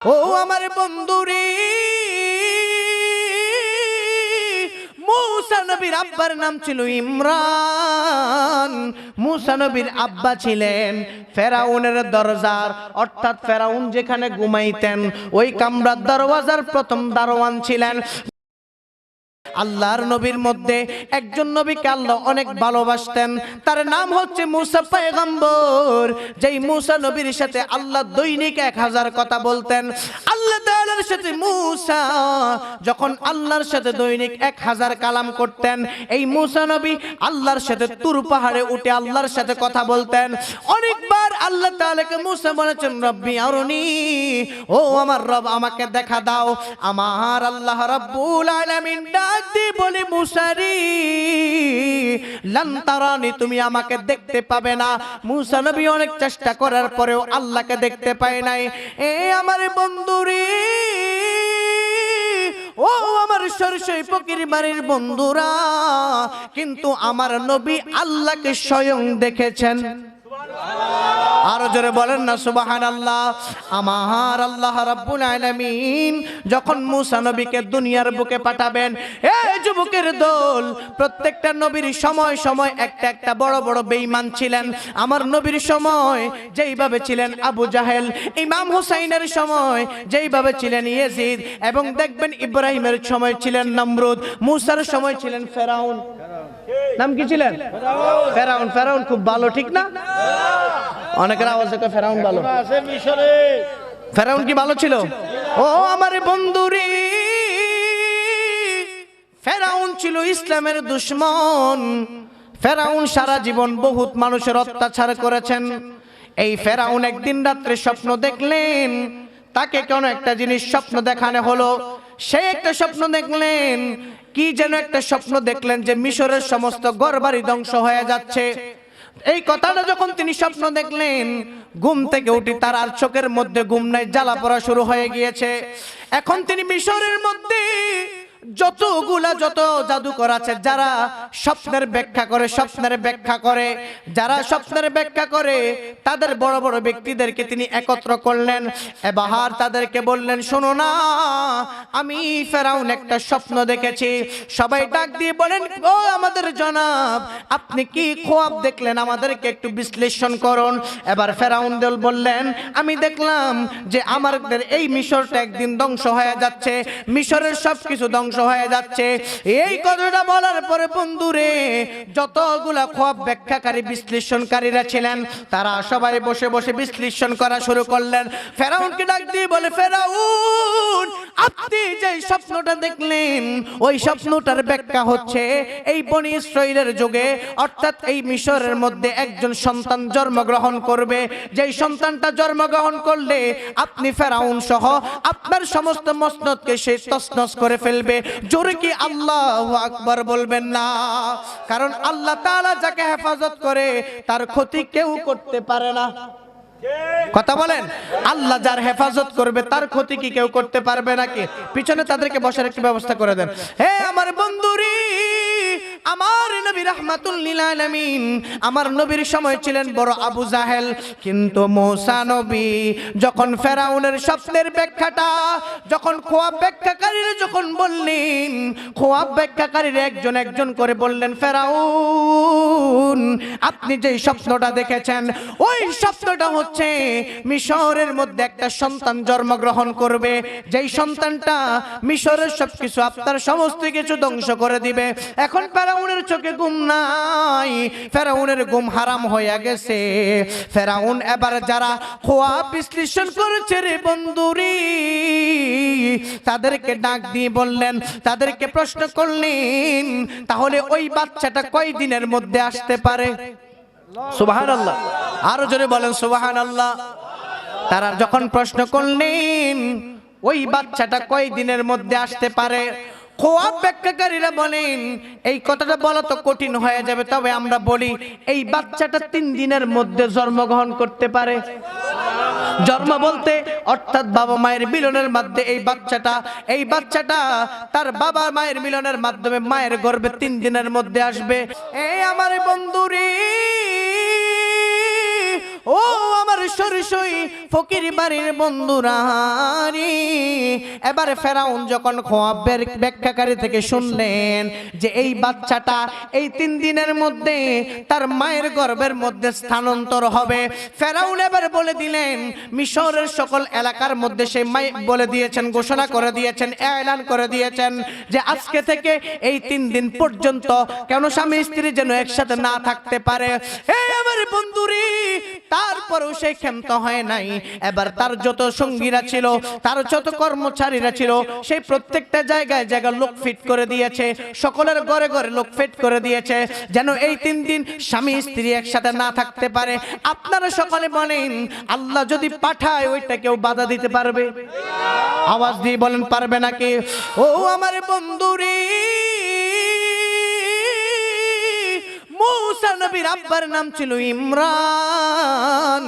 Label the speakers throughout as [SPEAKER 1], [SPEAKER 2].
[SPEAKER 1] ও আমার বন্ধুরে, মুসা নবীর আব্বার নাম ছিল ইমরান। মুসা নবীর আব্বা ছিলেন ফেরাউনের দরজার, অর্থাৎ ফেরাউন যেখানে ঘুমাইতেন ওই কামরার দরওয়াজার প্রথম দারোয়ান ছিলেন। আল্লাহর নবীর মধ্যে একজন নবীকে আল্লাহ অনেক ভালোবাসতেন, তার নাম হচ্ছে মুসা পয়গম্বর। যেই মুসা নবীর সাথে আল্লাহ দৈনিক 1000 কথা বলতেন। আল্লাহ তাআলার সাথে মুসা যখন আল্লাহর সাথে দৈনিক 1000 কালাম করতেন, এই মুসা নবী আল্লাহর সাথে তুর পাহাড়ে উঠে আল্লাহর সাথে কথা বলতেন। অনেকবার আল্লাহ তাআলাকে মুসা বলেছেন, রব্বি আরুনি, ও আমার রব আমাকে দেখা দাও। আমার আল্লাহ রাব্বুল আলামিন বলে, মুসারি লান তারানি, তুমি আমাকে দেখতে পাবে না। মুসা নবী অনেক চেষ্টা করার পরেও আল্লাহকে দেখতে পায় নাই। এ আমার বন্ধুরে, ও আমার সরসই ফকির বাড়ির বন্ধুরা, কিন্তু আমার নবী আল্লাহকে স্বয়ং দেখেছেন। আরো জোরে বলেন না সুবহানাল্লাহ। আমার আল্লাহ রাব্বুল আলামিন যখন মুসা নবীকে দুনিয়ার বুকে পাঠাবেন, এই যুবকের দল, প্রত্যেকটা নবীর সময় সময় একটা বড় বড় বেঈমান ছিলেন। আমার নবীর সময় যেইভাবে ছিলেন আবু জাহেল, ইমাম হুসাইনের সময় যেইভাবে ছিলেন ইয়াজিদ, এবং দেখবেন ইব্রাহিমের সময় ছিলেন নমরুদ, মুসার সময় ছিলেন ফেরাউন। নাম কি ছিলেন? ফেরাউন। ফেরাউন খুব ভালো, ঠিক না? অনেকের আওয়াজ দেখে ফেরাউন ভালো। ফেরাউন কি ভালো ছিল? ও আমার বন্ধুরে, ফেরাউন ছিল ইসলামের দুশমন। ফেরাউন সারা জীবন বহুত মানুষের অত্যাচার করেছেন। এই ফেরাউন একদিন রাত্রে স্বপ্ন দেখলেন, তাকে কোন একটা জিনিস স্বপ্ন দেখানো হলো। সে একটা স্বপ্ন দেখলেন, কি যেন একটা স্বপ্ন দেখলেন যে মিশরের সমস্ত ঘরবাড়ি ধ্বংস হয়ে যাচ্ছে। এই কথাটা যখন তিনি স্বপ্ন দেখলেন, ঘুম থেকে উঠি তার আর চোখের মধ্যে ঘুম নাই, জ্বালা পড়া শুরু হয়ে গিয়েছে। এখন তিনি মিশরের মধ্যে যত জাদুকর আছে, যারা স্বপ্নের ব্যাখ্যা করে, যারা স্বপ্নের ব্যাখ্যা করে, তাদের বড় বড় ব্যক্তিদেরকে তিনি একত্র করলেন। এবার তাদেরকে বললেন, শোনো না, আমি ফেরাউন একটা স্বপ্ন দেখেছি। সবাই ডাক দিয়ে বলেন, ও আমাদের জনাব, আপনি কি খোয়াব দেখলেন, আমাদেরকে একটু বিশ্লেষণ করুন। এবার ফেরাউন দল বললেন, আমি দেখলাম যে আমাদের এই মিশরটা একদিন ধ্বংস হয়ে যাচ্ছে, মিশরের সবকিছু ধ্বংস হয়ে যাচ্ছে। এই কথাটা বলার পরে বন্ধুরে, যতগুলা খোয়াব ব্যাখ্যাকারী বিশ্লেষণকারীরা ছিলেন, তারা সবাই বসে বসে বিশ্লেষণ করা শুরু করলেন। ফেরাউনকে ডাক দিয়ে বলে, ফেরাউন, আপনি যে স্বপ্নটা দেখলেন, ওই স্বপ্নটার ব্যাখ্যা হচ্ছে এই বনি ইসরাইলের যুগে, অর্থাৎ এই মিশরের মধ্যে একজন সন্তান জন্মগ্রহণ করবে। যেই সন্তানটা জন্মগ্রহণ করলে আপনি ফেরাউন সহ আপনার সমস্ত মসনদকে সে তছনছ করে ফেলবে। জোরে কি আল্লাহু আকবার বলবেন না? কারণ আল্লাহ তাআলা যাকে হেফাজত করে তার ক্ষতি কেউ করতে পারে না। কথা বলেন, আল্লাহ যার হেফাজত করবে তার ক্ষতি কি কেউ করতে পারবে নাকি? পিছনে তাদেরকে বসার একটি ব্যবস্থা করে দেন। হে আমার বন্ধুরি, আমার নবী রাহমাতুল লিল আলামিন, আমার নবীর সময় ছিলেন বড় আবু জাহেল। কিন্তু মুসা নবী যখন ফেরাউনের স্বপ্নের ব্যাখ্যাটা যখন খোয়াব ব্যাখ্যাকারীরা যখন বললেন, খোয়াব ব্যাখ্যাকারীরা একজন একজন করে বললেন, ফেরাউন, আপনি যে স্বপ্নটা দেখেছেন, ওই স্বপ্নটা হচ্ছে মিশরের মধ্যে একটা সন্তান জন্মগ্রহণ করবে, যেই সন্তানটা মিশরের সবকিছু, আপনার সমস্ত কিছু ধ্বংস করে দিবে। এখন ফেরাউনের চোখে ঘুম নাই, ফেরাউনের ঘুম হারাম হয়ে গেছে। ফেরাউন এবার যারা খোয়াব বিশ্লেষণ করেছে রে বন্ধুরি, তাদেরকে ডাক দিয়ে বললেন, তাদেরকে প্রশ্ন করলেন, তাহলে ওই বাচ্চাটা কয় দিনের মধ্যে আসতে পারে? সুবহানাল্লাহ, আরো জোরে বলেন সুবহানাল্লাহ। তারা যখন প্রশ্ন করলেন ওই বাচ্চাটা কয় দিনের মধ্যে আসতে পারে, খোয়াব ব্যাখ্যাকারীরা বলেন, এই কথাটা বলা তো কঠিন হয়ে যাবে, তবে আমরা বলি এই বাচ্চাটা 3 দিনের মধ্যে জন্মগ্রহণ করতে পারে। জন্ম বলতে অর্থাৎ বাবা মায়ের মিলনের মাধ্যমে এই বাচ্চাটা তার বাবা মায়ের মিলনের মাধ্যমে মায়ের গর্ভে 3 দিনের মধ্যে আসবে। এই আমার বন্ধুরে, ও আমার আমার সরসই ফকির বাড়ির বন্ধুরা রে, এবার ফেরাউন যখন খোয়াবের ব্যাখ্যাকারী থেকে শুনলেন যে এই বাচ্চাটা এই 3 দিনের মধ্যে তার মায়ের গর্ভের মধ্যে স্থানান্তর হবে, ফেরাউন এবার বলে দিলেন মিশরের সকল এলাকার মধ্যে সেই মাই বলে দিয়েছেন, ঘোষণা করে দিয়েছেন, এলান করে দিয়েছেন যে আজকে থেকে এই 3 দিন পর্যন্ত কেন স্বামী স্ত্রী যেন একসাথে না থাকতে পারে। এই আমার বন্ধুরি, তারপরেও সে ক্ষান্ত হয় নাই। এবার তার যত সঙ্গীরা ছিল, তার যত কর্মচারীরা ছিল, সেই প্রত্যেকটা জায়গায় জায়গায় লোক ফিট করে দিয়েছে, সকলের ঘরে ঘরে লোক ফিট করে দিয়েছে যেন এই 3 দিন স্বামী স্ত্রী একসাথে না থাকতে পারে। আপনারা সকলে বলেন আল্লাহ যদি পাঠায় ওইটা কেউ বাধা দিতে পারবে? আওয়াজ দিয়ে বলেন পারবে নাকি? ও আমার বন্ধুরে, মুসা নবীর আব্বার নাম ছিল ইমরান।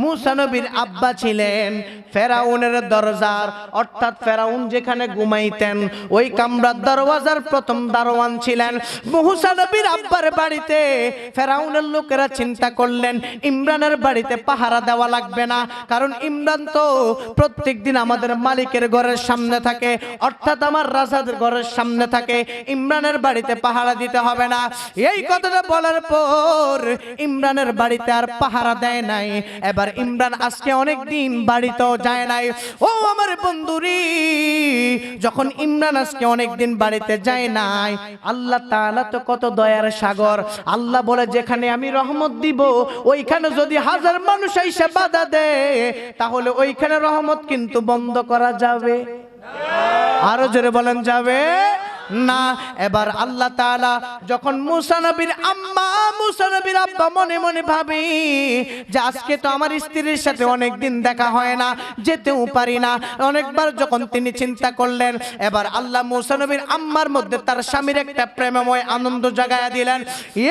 [SPEAKER 1] মুসা নবীর আব্বা ছিলেন ফেরাউনের দরজার, অর্থাৎ ফেরাউন যেখানে ঘুমাইতেন ওই কামরার দরওয়াজার প্রথম দারোয়ান ছিলেন। মুসা নবীর আব্বার বাড়িতে ফেরাউনের লোকেরা চিন্তা করলেন ইমরানের বাড়িতে পাহারা দেওয়া লাগবে না, কারণ ইমরান তো প্রত্যেকদিন আমাদের মালিকের ঘরের সামনে থাকে, অর্থাৎ আমার রাজাদের ঘরের সামনে থাকে, ইমরানের বাড়িতে পাহারা দিতে হবে না। এই কথাটা বলার পর ইমরানের বাড়িতে আর পাহারা দেয় নাই। এবার ইমরান আজকে অনেক দিন বাড়িতেও যায় নাই। ও আমার বন্ধুরি, যখন ইমরান আজকে অনেক দিন বাড়িতে যায় নাই, আল্লাহ তাআলা তো কত দয়ার সাগর। আল্লাহ বলে যেখানে আমি রহমত দিব ওইখানে যদি 1000 মানুষ এসে বাধা দেয় তাহলে ওইখানে রহমত কিন্তু বন্ধ করা যাবে। আরো জোরে বলেন যাবে না। এবার আল্লাহ তাআলা যখন মুসা নবীর আম্মা, মুসা নবীর আব্বা মনে মনে ভাবে যে আজকে তো আমার স্ত্রীর সাথে অনেক দিন দেখা হয় না, যেতেও পারি না, অনেকবার যখন তিনি চিন্তা করলেন, এবার আল্লাহ মুসা নবীর আম্মার মধ্যে তার স্বামীর একটা প্রেমময় আনন্দ জাগায়া দিলেন।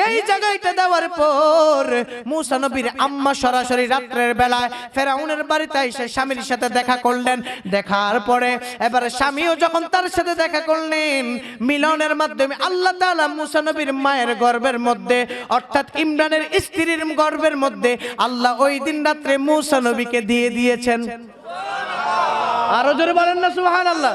[SPEAKER 1] এই জায়গাটা দেওয়ার পর মুসা নবীর আম্মা সরাসরি রাত্রের বেলায় ফেরাউনের বাড়িতে এসে স্বামীর সাথে দেখা করলেন। দেখার পরে এবার স্বামীও যখন তার সাথে দেখা করলেন, মিলনের মাধ্যমে আল্লাহ তাআলা মুসা নবীর মায়ের গর্ভের মধ্যে, অর্থাৎ ইমরানের স্ত্রীর গর্ভের মধ্যে আল্লাহ ওই দিন রাত্রে মুসা নবীকে দিয়ে দিয়েছেন। আরো জোরে বলেন না সুবহানাল্লাহ।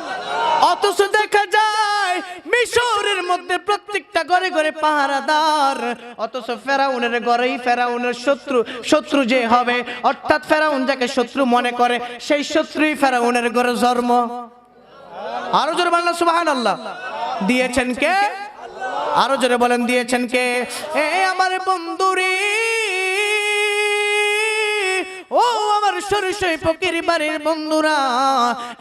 [SPEAKER 1] অথচ দেখা যায় মিশরের মধ্যে প্রত্যেকটা ঘরে ঘরে পাহারাদার, অথচ ফেরাউনের ঘরেই ফেরাউনের শত্রু যে হবে, অর্থাৎ ফেরাউন যাকে শত্রু মনে করে সেই শত্রুই ফেরাউনের ঘরে জন্ম। আরো জোরে বলেন সুবহানাল্লাহ। দিয়েছেন কে? আরো জোরে বলেন দিয়েছেন কে? এ আমার বন্ধুরে, ও আমার সরসই ফকির বাড়ির বন্ধুরা,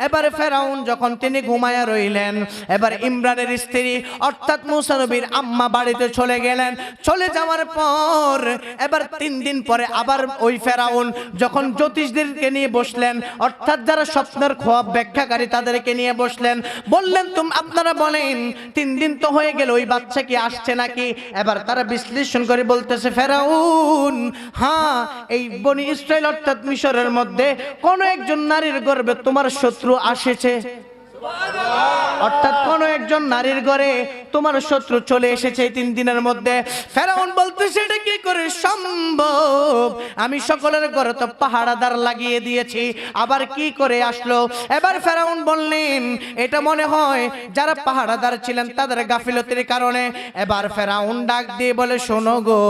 [SPEAKER 1] এবার ফেরাউন যখন তিনি ঘুমায়া রইলেন, এবার ইমরানের স্ত্রী অর্থাৎ মুসা নবীর আম্মা বাড়িতে চলে গেলেন। চলে যাওয়ার পর এবার 3 দিন পরে আবার ওই ফেরাউন যখন জ্যোতিষদেরকে নিয়ে বসলেন, অর্থাৎ যারা স্বপ্নের খোয়াব ব্যাখ্যাকারী তাদেরকে নিয়ে বসলেন, বললেন আপনারা বলেন 3 দিন তো হয়ে গেল, ওই বাচ্চা কি আসছে নাকি? এবার তারা বিশ্লেষণ করে বলতেছে ফেরাউন, হ্যাঁ এই বনি ইসরাইল অর্থাৎ মিশরের মধ্যে কোন একজন নারীর গর্ভে তোমার শত্রু আসেছে, অর্থাৎ কোন একজন নারীর ঘরে তোমার শত্রু চলে এসেছে 3 দিনের মধ্যে। ফেরাউন বলতেছে এটা কি করে সম্ভব? আমি সকলের ঘরে তো পাহারাদার লাগিয়ে দিয়েছি, আবার কি করে আসলো? এবার ফেরাউন বললেন এটা মনে হয় যারা পাহারাদার ছিলেন তাদের গাফিলতির কারণে। এবার ফেরাউন ডাক দিয়ে বলে শোনো গো,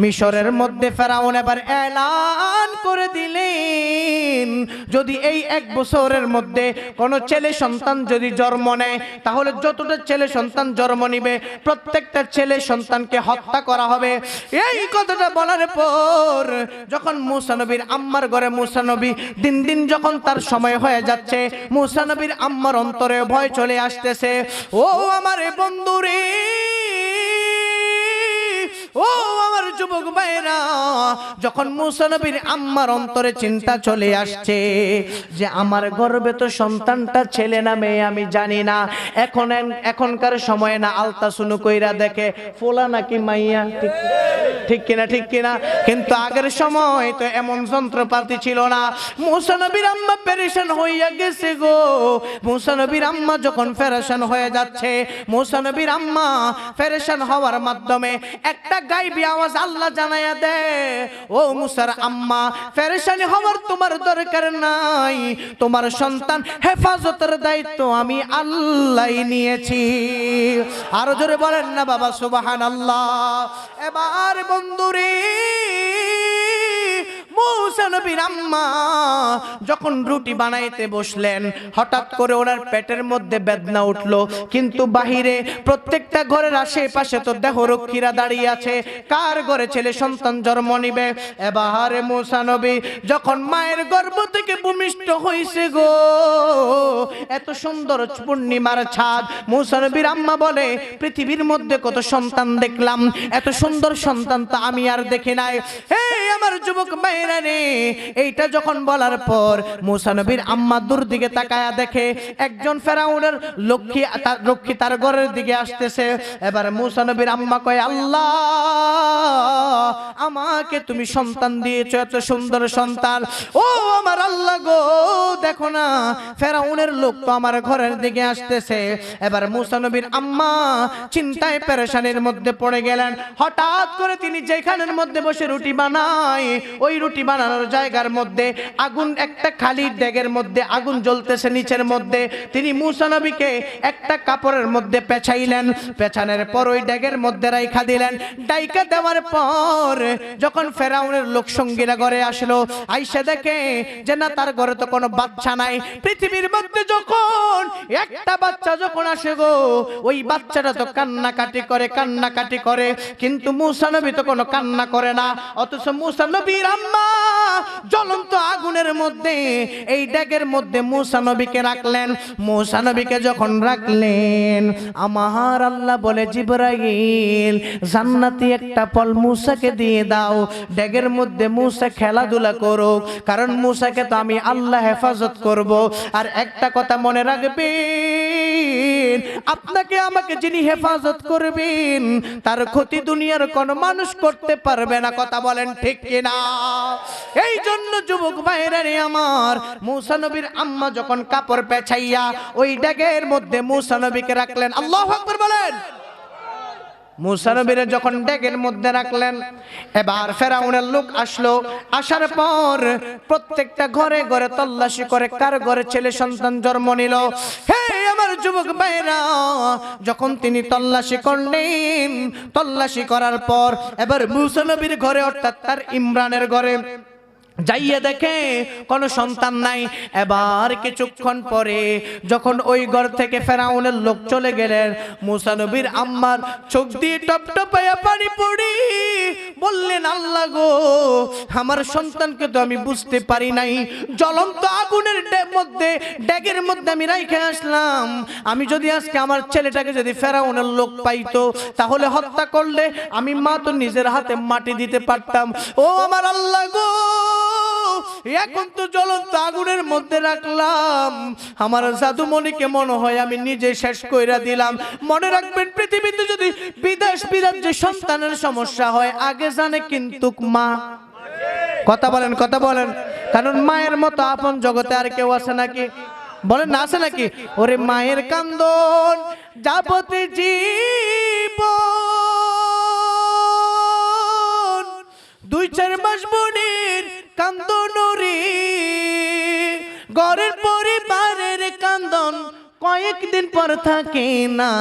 [SPEAKER 1] মিশরের মধ্যে ফেরাউন এবার এলান করে দিলেন যদি এই 1 বছরের মধ্যে কোন ছেলে সন্তান যদি জন্ম নেয় তাহলে যতটা ছেলে সন্তান জন্ম নিবে প্রত্যেকটা ছেলে সন্তানকে হত্যা করা হবে। এই কথাটা বলার পর যখন মুসা নবীর আম্মার ঘরে মুসা নবী দিন দিন যখন তার সময় হয়ে যাচ্ছে, মুসা নবীর আম্মার অন্তরে ভয় চলে আসতেছে। ও আমার বন্ধুরে, ও আমার যুবক ভাইরা, যখন মুসা নবীর আম্মার অন্তরে চিন্তা চলে আসছে যে আমার গর্ভে তো সন্তানটা ছেলে না মেয়ে আমি জানি না, এখনকার সময়ে না আলতাসুনু কইরা দেখে ফোলা নাকি মাইয়া, ঠিক কিনা ঠিক কিনা? কিন্তু আগের সময় তো এমন যন্ত্রপাতি ছিল না। মুসা নবীর আম্মা পেরেশান হইয়া গেছে গো। মুসা নবীর আম্মা যখন পেরেশান হয়ে যাচ্ছে, মুসা নবীর আম্মা পেরেশান হওয়ার মাধ্যমে একটা গায়বী আওয়াজ আল্লাহ জানায়া দেয়, ও মুসার আম্মা, পেরেশানি হওয়ার তোমার দরকার নাই, তোমার সন্তান হেফাজতের দায়িত্ব আমি আল্লাহ নিয়েছি। আরো জোরে বলেন না বাবা সুবহানাল্লাহ। এবার বন্ধুরে, মুসা নবীর আম্মা যখন রুটি বানাইতে বসলেন, হঠাৎ করে ওনার পেটের মধ্যে বেদনা উঠলো, কিন্তু বাহিরে প্রত্যেকটা ঘরের আশেপাশে তো দেহরক্ষীরা দাঁড়িয়ে আছে, কার ঘরে ছেলে সন্তান জন্ম নিবে। এবার মুসা নবী যখন মায়ের গর্ভ থেকে ভূমিষ্ঠ হইছে গো, এত সুন্দর পূর্ণিমার ছাদ, মুসা নবীর আম্মা বলে, পৃথিবীর মধ্যে কত সন্তান দেখলাম, এত সুন্দর সন্তান তো আমি আর দেখি নাই। হে আমার যুবক ভাইরা রে, এইটা যখন বলার পর মুসা নবীর আম্মা দূর দিকে তাকায়া দেখে একজন ফেরাউনের লক্ষ্মী তার ঘরের দিকে আসতেছে। এবার মুসা নবীর আম্মা কয়, আল্লাহ আমাকে তুমি সন্তান দিয়েছো, এত সুন্দর সন্তান, ও আমার আল্লাহ গো, দেখো না ফেরাউনের লোক তো আমার ঘরের দিকে আসতেছে। এবার মুসা নবীর আম্মা চিন্তায় পেরেশানির মধ্যে পড়ে গেলেন। হঠাৎ করে তিনি যেখানের মধ্যে বসে রুটি বানায়, ওই রুটি বানানোর জায়গার মধ্যে আগুন, একটা খালি ডেগের মধ্যে আগুন জ্বলতেছে নিচের মধ্যে, তিনি মুসা নবীকে একটা কাপড়ের মধ্যে পেঁচাইলেন, পেঁচানোর পর ওই ডেগের মধ্যে রাইখা দিলেন। ডাইকা দেওয়ার পর যখন ফেরাউনের লোক সঙ্গীরা ঘরে আসলো, আইসা দেখে যে না, তার ঘরে তো কোনো বাচ্চা নাই। পৃথিবীর মধ্যে যখন একটা বাচ্চা যখন আসে গো, ওই বাচ্চাটা তো কান্নাকাটি করে, কিন্তু মুসা নবী তো কোনো কান্না করে না। অথচ মুসা নবীর আম্মা জ্বলন্ত আগুনের মধ্যে এই ডেগের মধ্যে মুসা নবীকে রাখলেন। মুসা নবীকে যখন রাখলেন, আমার আল্লাহ বলে, জিবরাইল জান্নাতি একটা ফল মুসাকে দিয়ে দাও, ডেগের মধ্যে মুসা খেলাধুলা করুক, কারণ মুসাকে তো আমি আল্লাহ হেফাজত করব। আর একটা কথা মনে রাখবেন, আপনাকে আমাকে যিনি হেফাজত করবেন তার ক্ষতি দুনিয়ার কোনো মানুষ করতে পারবে না। কথা বলেন ঠিক কিনা? এই জন্য যুবক ভাইরা রে আমার, মুসা নবীর আম্মা যখন কাপড় পেঁচাইয়া ওই ডেগের মধ্যে মুসা নবীকে রাখলেন, আল্লাহু আকবার বলেন। মুসা নবীরে যখন ডেগের মধ্যে রাখলেন, এবার ফেরাউনের লোক আসলো। আসার পর প্রত্যেকটা ঘরে ঘরে তল্লাশি করে কার ঘরে ছেলে সন্তান জন্ম নিল। হে আমার যুবক ভাইরা, যখন তিনি তল্লাশি করলেন, তল্লাশি করার পর এবার মুসা নবীর ঘরে, অর্থাৎ তার ইমরানের ঘরে যাইয়ে দেখে কোনো সন্তান নাই। এবার কিছুক্ষণ পরে যখন ওই ঘর থেকে ফেরাউনের লোক চলে গেলেন, মুসা নবীর আম্মার চোখ দিয়ে টপটপায়া পানি পড়ি বললেন, আল্লাহ গো, আমার সন্তানকে তো আমি বুঝতে পারি নাই, জ্বলন্ত আগুনের ডেগের মধ্যে আমি রাইখে আসলাম। আমি যদি আজকে আমার ছেলেটাকে যদি ফেরাউনের লোক পাইতো, তাহলে হত্যা করলে আমি মা তো নিজের হাতে মাটি দিতে পারতাম। ও আমার আল্লাহ গো, এখন তো জ্বলন্ত আগুনের মধ্যে রাখলাম, আমার জাদুমণিকে মনে হয় আমি নিজে শেষ কইরা দিলাম। মনে রাখবেন, পৃথিবীতে যদি বিদেশ যে সন্তানের সমস্যা হয়, আগে জানে কিন্তু মা। কথা বলেন, কথা বলেন, কারণ মায়ের মতো আপন জগতে আর কেউ আছে নাকি? বলেন না, আছে নাকি? ওরে মায়ের কান্দন যাবতে জীবন, 2-4 মাস বোনের কান্দন রে, ঘরের পরিবারের কান্দন কয়েকদিন পর থাকে না,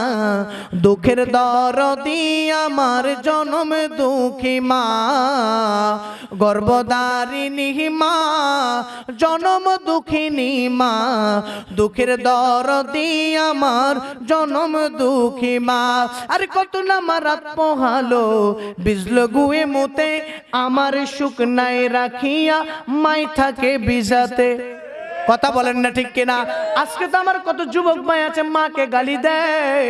[SPEAKER 1] দুঃখের দরদি আমার জনম দুঃখী মা, গর্ভধারিণী মা, জনম দুঃখিনী মা, দুঃখের দরদি আমার জনম দুঃখী মা। আর কত না রাত পোহালো বিজলো গুয়ে মুতে, আমার সুখ নাই রাখিয়া মাই থাকে বিজাতে। কথা বলেন না ঠিক কিনা? আজকে তো আমার কত যুবক ভাই আছে মাকে গালি দেয়,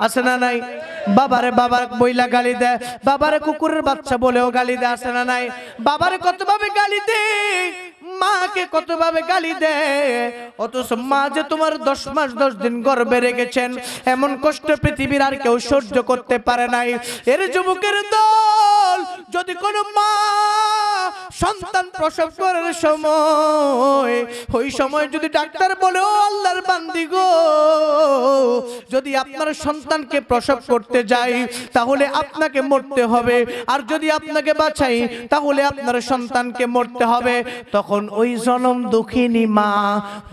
[SPEAKER 1] আছে না নাই? বাবারে বাবা বইলা গালি দেয়, বাবারে কুকুরের বাচ্চা বলেও গালি দেয়, আছে না নাই? বাবারে কত ভাবে গালি দেয়, মাকে কতভাবে গালি দেয়, অথচ মা যে তোমার 10 মাস 10 দিন গর্ভে রেখেছেন, এমন কষ্ট পৃথিবীর আর কেউ সহ্য করতে পারে নাই। এর যুবকের দল, যদি কোনো মা সন্তান প্রসব করার সময়, ওই সময় যদি ডাক্তার বলে, ও আল্লাহর বান্দি গো, যদি আপনার সন্তানকে প্রসব করতে যাই তাহলে আপনাকে মরতে হবে, আর যদি আপনাকে বাঁচাই তাহলে আপনার সন্তানকে মরতে হবে, তখন ওই জনম দুঃখিনী মা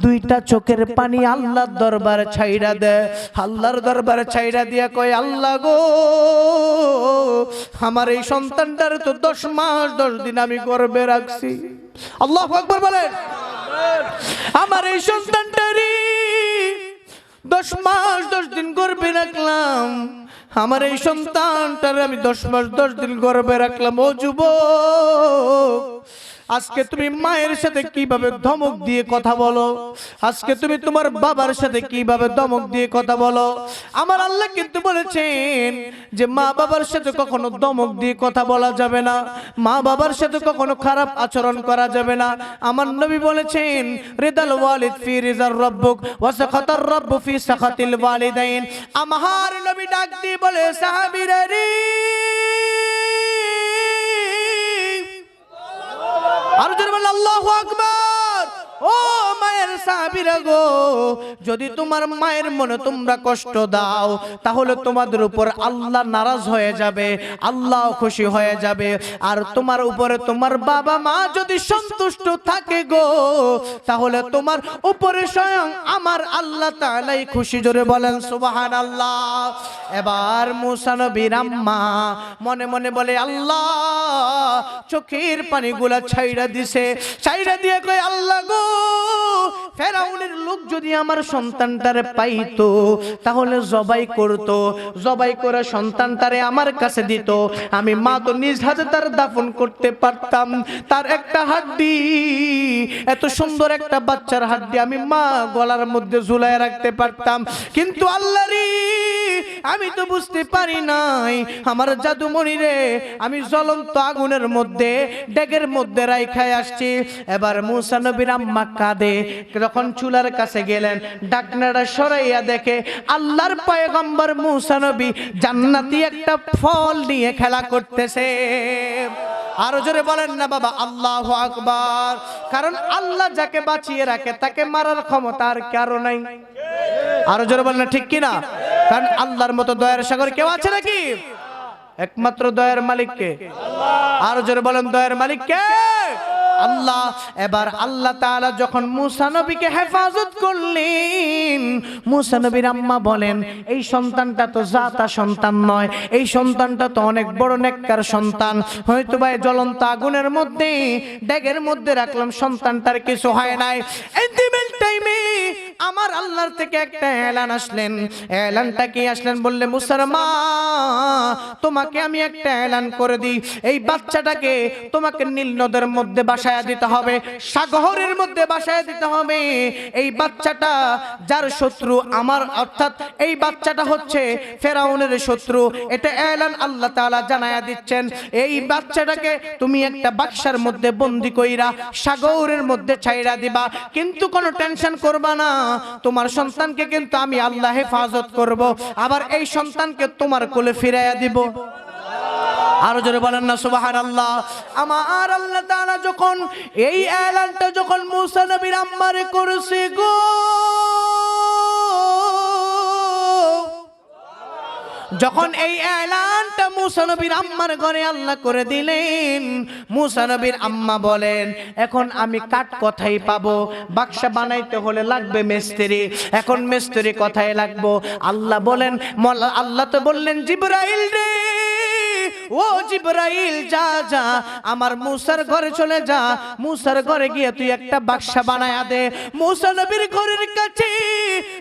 [SPEAKER 1] দুইটা চোখের পানি আল্লাহর দরবারে ছাইড়া দেয়। আল্লাহর দরবারে ছাইড়া দিয়া কয়, আল্লাহ গো, আমার এই সন্তানটার তো 10 মাস 10 দিন আমি গর্ভে রাখছি। আল্লাহু আকবার বলেন। আমার এই সন্তানটারই 10 মাস 10 দিন গর্ভে রাখলাম, আমার এই সন্তানটার আমি 10 মাস 10 দিন গর্ভে রাখলাম। ও যুবক, আজকে তুমি মায়ের সাথে কিভাবে ধমক দিয়ে কথা বলো, আজকে তুমি তোমার বাবার সাথে কিভাবে ধমক দিয়ে কথা বলো। আমার আল্লাহ কিন্তু বলেছেন যে মা বাবার সাথে কখনো ধমক দিয়ে কথা বলা যাবে না, মা বাবার সাথে কখনো খারাপ আচরণ করা যাবে না। আমার নবী বলেছেন, রিদাল ওয়ালিদ ফি রিজার রাব্বুক ওয়া সাখাতার রাব্বু ফি সাখাতিল ওয়ালিদাইন। আমার নবী ডাক দিয়ে বলে, সাহাবীরা রে, আর জোরে বলেন আল্লাহু আকবার। ও মায়ের সাহাবীরা গো, যদি তোমার মায়ের মনে তোমরা কষ্ট দাও তাহলে তোমাদের উপর আল্লাহ নারাজ হয়ে যাবে, আল্লাহ খুশি হয়ে যাবে। আর তোমার উপরে তোমার বাবা মা যদি সন্তুষ্ট থাকে গো, তাহলে তোমার উপরে স্বয়ং আমার আল্লাহ তাআলাই খুশি। জোরে বলেন সুবহানাল্লাহ। এবার মুসা নবীর আম্মা মনে মনে বলে, আল্লাহ, চোখের পানিগুলা ছাইড়া দিছে, ছাইড়া দিয়ে কয়, আল্লাহ গো, ফেরাউনের লোক যদি আমার সন্তানটারে পাইতো তাহলে জবাই করত, জবাই করে সন্তানটারে আমার কাছে দিত, আমি মা তো নিজ হাতে তার দাফন করতে পারতাম। তার একটা হাড্ডি, এত সুন্দর একটা বাচ্চার হাড্ডি আমি মা গলার মধ্যে ঝুলায় রাখতে পারতাম। কিন্তু আল্লাহ রে, আমি তো বুঝতে পারি নাই, আমার জাদুমণি রে আমি জ্বলন্ত আগুনের মধ্যে ডেগের মধ্যে রাইখায় আসছি। এবার মুসা নবীর আম্মা কাঁদে। যখন চুলার কাছে গেলেন, ঢাকনাটা সরাইয়া দেখে আল্লাহর পয়গম্বর মুসা নবী জান্নাতি একটা ফল নিয়ে খেলা করতেছে। আরো জোরে বলেন না বাবা, আল্লাহু আকবার। কারণ আল্লাহ যাকে বাঁচিয়ে রাখে তাকে মারার ক্ষমতা আর কারো নাই। আরো জোরে বলেন না, ঠিক কিনা? কারণ আল্লাহর মতো দয়ার সাগর কেউ আছে নাকি? একমাত্র দয়ার মালিক কে? আরো জোরে বলেন, দয়ার মালিক কে? আল্লাহ। এবার আল্লাহ তাআলা যখন মুসা নবীকে হেফাজত করলেন, মুসা নবীর আম্মা বলেন, এই সন্তানটা তো জাতা সন্তান নয়, এই সন্তানটা তো অনেক বড় নেককার সন্তান, হয়তো বা জ্বলন্ত আগুনের মধ্যে ডেগের মধ্যে রাখলাম, সন্তানটার কিছু হয় নাই। ইন্টিমেট টাইমে আমার আল্লাহর থেকে একটা এলান আসলেন। এলানটা কি আসলেন? বললে, মুসার মা, তোমাকে আমি একটা এলান করে দিই, এই বাচ্চাটাকে তোমাকে নীল নদের মধ্যে বাসায় দিতে হবে, সাগরের মধ্যে বাসায় দিতে হবে। এই বাচ্চাটা যার শত্রু আমার, অর্থাৎ এই বাচ্চাটা হচ্ছে ফেরাউনের শত্রু, এটা এলান আল্লাহ তাআলা জানায়া দিচ্ছেন। এই বাচ্চাটাকে তুমি একটা বাক্সার মধ্যে বন্দি কইরা সাগরের মধ্যে ছাইড়া দিবা, কিন্তু কোনো টেনশন করবা না, তোমার সন্তানকে কিন্তু আমি আল্লাহ হেফাজত করব, আবার এই সন্তানকে তোমার কোলে ফিরাইয়া দিব। আরো জোরে বলেন না সুবহানাল্লাহ। আমার আল্লাহ তাআলা যখন এই এলানটা যখন মুসা নবীর আম্মারে করেছে গো, যখন এই এলানটা মুসা নবীর আম্মার ঘরে আল্লাহ করে দিলেন, মুসা নবীর আম্মা বলেন, এখন আমি কাঠ কোথায় পাবো? বাক্সা বানাইতে হলে লাগবে মিস্ত্রি, এখন মিস্ত্রি কোথায় লাগবো? আল্লাহ বলেন, আল্লাহ তো বললেন, জিবরাইল রে, ও জিবরাইল, যা যা আমার মুসার ঘরে চলে যা, মুসার ঘরে গিয়ে তুই একটা বাক্সা বানায়া দে। মুসা নবীর ঘরের কাছে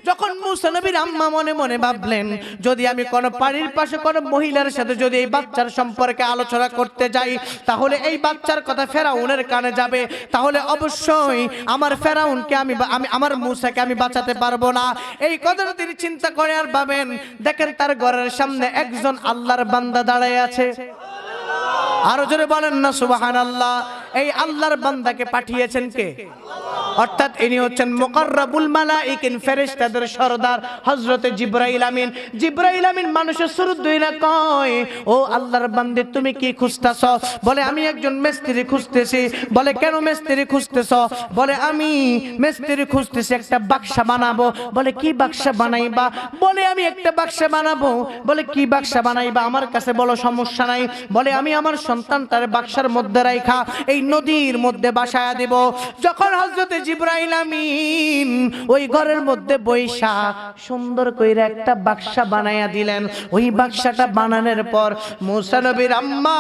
[SPEAKER 1] যখন মুসা নবীর আম্মা মনে মনে ভাবলেন, যদি আমি কোনো বাড়ির পাশে কোনো মহিলার সাথে যদি এই বাচ্চার সম্পর্কে আলোচনা করতে যাই, তাহলে এই বাচ্চার কথা ফেরাউনের কানে যাবে, তাহলে অবশ্যই আমার ফেরাউনকে আমি আমার মুসাকে আমি বাঁচাতে পারবো না। এই কথাটা তিনি চিন্তা করে আর ভাবেন, দেখেন তার ঘরের সামনে একজন আল্লাহর বান্দা দাঁড়ায় আছে। আরো জোরে বলেন না সুবহানাল্লাহ। এই আল্লাহর বান্দাকে পাঠিয়েছেন কে? অর্থাৎ ইনি হচ্ছেন মুকাররাবুল মালাইকিন, ফেরেশতাদের সরদার হযরতে জিবরাইল আমিন। জিবরাইল আমিন মানুষের সুরত দইরা কয়, ও আল্লাহর বান্দে তুমি কি খুঁজতাছ? বলে আমি একজন মিস্ত্রি খুঁজতেছি। বলে কেন মিস্ত্রি খুঁজতেছ? বলে আমি মিস্ত্রি খুঁজতেছি একটা বাক্সা বানাবো। বলে কি বাক্সা বানাইবা? বলে আমি একটা বাক্সা বানাবো। বলে কি বাক্সা বানাইবা? আমার কাছে বলো, সমস্যা নাই। বলে আমি আমার সন্তানটার বাক্সার মধ্যে রাইখা এই নদীর মধ্যে বাসায়া দেব। যখন হযরতে জিবরাইল আমিন ওই ঘরের মধ্যে বৈশা সুন্দর কইরা একটা বাক্সা বানায়া দিলেন। ওই বাক্সাটা বানানোর পর মুসা নবীর আম্মা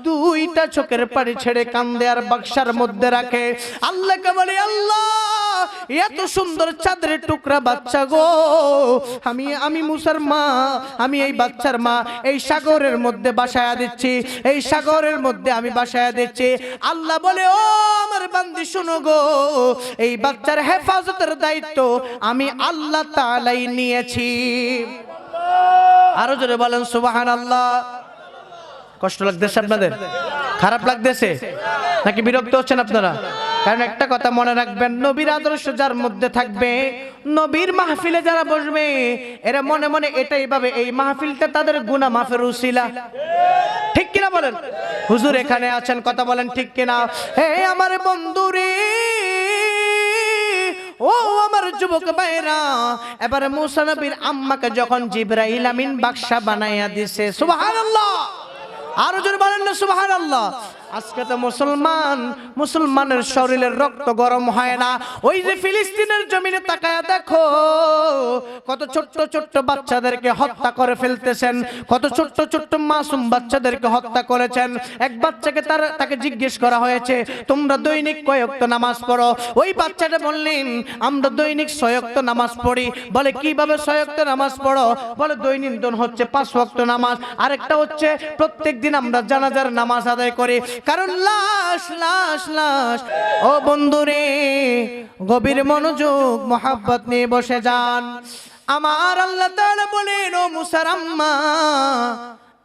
[SPEAKER 1] দুইটা চোখের পানি ছেড়ে কান্দে আর বাক্সার মধ্যে রাখে। আল্লাহকে বলে, আল্লাহ এত সুন্দর চাঁদের টুকরা বাচ্চা গো, আমি মুসার মা, আমি এই বাচ্চার মা এই সাগরের মধ্যে বাসায়া দিচ্ছি, এই সাগরের মধ্যে আমি বাসায়া দিচ্ছি। আল্লাহ বলে, ও আমার বান্দি শুনো গো, এই বাচ্চার হেফাজতের দায়িত্ব আমি আল্লাহ তাআলাই নিয়েছি। আরো জোরে বলেন সুবহানাল্লাহ। কষ্ট লাগতেছে আপনাদের? খারাপ লাগতেছে নাকি বিরক্ত হচ্ছেন আপনারা? কারণ একটা কথা মনে রাখবেন, নবীর আদর্শ যার মধ্যে থাকবে, নবীর মাহফিলে যারা বসবে, এরা মনে মনে এটাই ভাবে এই মাহফিলটা তাদের গুনাহ মাফের উসিলা। ঠিক কিনা বলেন? হুজুর এখানে আছেন, কথা বলেন ঠিক কিনা? হে আমার বন্ধুরে, ও আমার যুবক ভাইরা, এবারে মুসা নবীর আম্মাকে যখন জিবরাইল আমিন বাক্সা বানাইয়া দিছে, সুবহানাল্লাহ, আরো জোরে বলেন না সুবহানাল্লাহ। আজকে তো মুসলমানের শরীরের রক্ত গরম হয় না। ওই যে ফিলিস্তিনের জমিনে তাকায়া দেখো, কত ছোট্ট ছোট্ট বাচ্চাদেরকে হত্যা করে ফেলতেছেন, কত ছোট্ট ছোট্ট মাসুম বাচ্চাদেরকে হত্যা করেছেন। এক বাচ্চাকে তাকে জিজ্ঞেস করা হয়েছে, তোমরা দৈনিক কয় ওয়াক্ত নামাজ পড়ো? ওই বাচ্চাটা বললেন, আমরা দৈনিক 6 ওয়াক্ত নামাজ পড়ি। বলে কিভাবে 6 ওয়াক্ত নামাজ পড়ো? বলে দৈনন্দিন হচ্ছে 5 ওয়াক্ত নামাজ, আরেকটা হচ্ছে প্রত্যেকদিন আমরা জানাজার নামাজ আদায় করি। কারণ লাশ লাশ লাশ। ও বন্ধুরে, গভীর মনোযোগ মোহাব্বত নিয়ে বসে যান। আমার আল্লাহ তাআলা বলেন, ও মুসার আম্মা,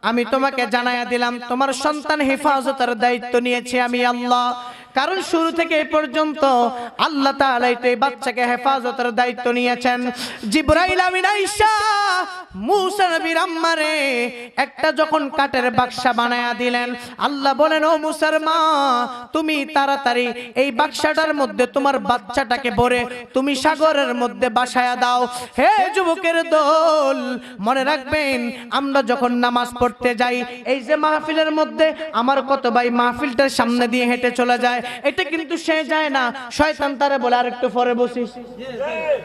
[SPEAKER 1] আমি তোমাকে জানায়া দিলাম তোমার সন্তান হেফাজতের দায়িত্ব নিয়েছি আমি আল্লাহ। কারণ শুরু থেকে এই পর্যন্ত আল্লাহ তাআলা এই বাচ্চাকে হেফাজতের দায়িত্ব নিয়েছেন। জিবরাইল আমিন আয়েশা মুসা নবীর আম্মারে একটা যখন কাঠের বাক্সা বানায়া দিলেন, আল্লাহ বলেন, ও মুসার মা, তুমি তাড়াতাড়ি এই বাক্সাটার মধ্যে তোমার বাচ্চাটাকে ভরে তুমি সাগরের মধ্যে বাসায়া দাও। হে যুবকের দল, মনে রাখবেন, আমরা যখন নামাজ পড়তে যাই, এই যে মাহফিলের মধ্যে আমার কত ভাই মাহফিলটার সামনে দিয়ে হেঁটে চলে যায়, এটা কিন্তু সে যায় না, শয়তান তারে বলে আরেকটু পরে বসিস।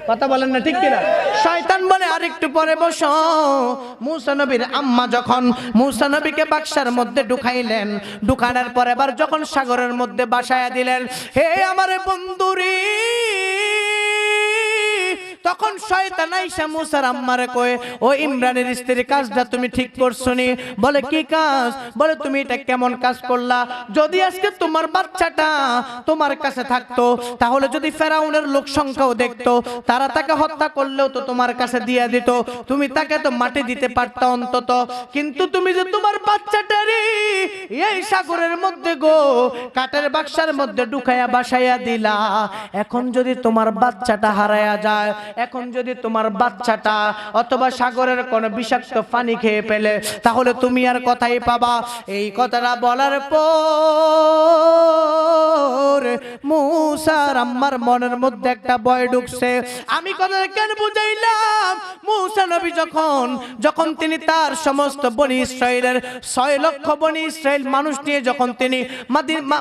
[SPEAKER 1] কথা বলেন না ঠিক কিনা? শয়তান বলে আরেকটু পরে বসো। মুসা নবীর আম্মা যখন মুসা নবীকে বাক্সার মধ্যে ঢুকাইলেন, ঢুকানোর পর এবার যখন সাগরের মধ্যে বাসায়া দিলেন, হে আমার বন্ধুরে, তখন শয়তান আইসা মুসার আম্মারে কয়, ও ইমরানের স্ত্রী, কাজটা তুমি ঠিক করছো নি। বলে কি কাজ? বলে তুমি এটা কেমন কাজ করলা? যদি আজকে তোমার বাচ্চাটা তোমার কাছে থাকতো, তাহলে যদি ফেরাউনের লোক সংখ্যাও দেখতো, তারা তাকে হত্যা করলেও তো তোমার কাছে দিয়ে দিত, তুমি তাকে তো মাটি দিতে পারতা অন্তত। কিন্তু তুমি যে তোমার বাচ্চাটারে এই সাগরের মধ্যে গো কাঠের বাক্সার মধ্যে ঢুকাইয়া বাসাইয়া দিলা, এখন যদি তোমার বাচ্চাটা হারায়া যায়, এখন যদি তোমার বাচ্চাটা অথবা সাগরের কোন বিষাক্ত পানি খেয়ে ফেলে, তাহলে তুমি আর কথাই পাবা। এই কথাটা বলার পর মুসার আম্মার মনের মধ্যে একটা ভয় ঢুকছে। আমি কথাটা কেন বুঝাইলাম? মুসা নবী যখন তিনি তার সমস্ত বনি ইসরাইলের 6 লক্ষ বনি ইসরাইল মানুষ নিয়ে যখন তিনি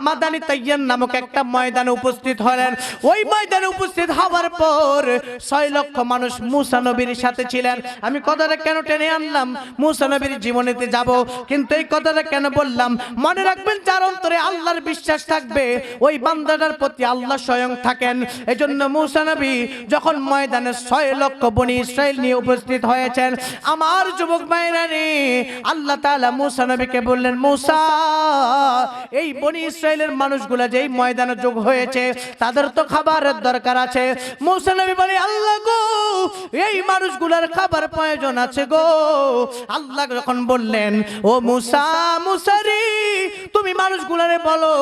[SPEAKER 1] মাদানি তাইয়ান নামক একটা ময়দানে উপস্থিত হলেন, ওই ময়দানে উপস্থিত হওয়ার পর 6 লক্ষ মানুষ মুসা নবীর সাথে ছিলেন। আমি কথাটা কেন টেনে আনলাম? মুসা নবীর জীবনেতে যাব, কিন্তু এই কথাটা কেন বললাম? মনে রাখবেন, যার অন্তরে আল্লাহর বিশ্বাস থাকবে, ওই বান্দাটার প্রতি আল্লাহ স্বয়ং থাকেন। এজন্য মুসা নবী যখন ময়দানে 6 লক্ষ বনি ইসরাইল নিয়ে উপস্থিত হয়েছেন, আমার যুবক ভাইরা রে, আল্লাহ তাআলা মুসা নবীকে বললেন, মুসা, এই বনি ইসরাইলের মানুষগুলা যে এই ময়দানে যোগ হয়েছে, তাদের তো খাবারের দরকার আছে। মুসা নবী বলে, আল্লাহ গো, এই মানুষগুলোর খাবার প্রয়োজন আছে গো। আল্লাহ যখন বললেন ও মুসা, মুসারি তুমি মানুষগুলোরে বলো,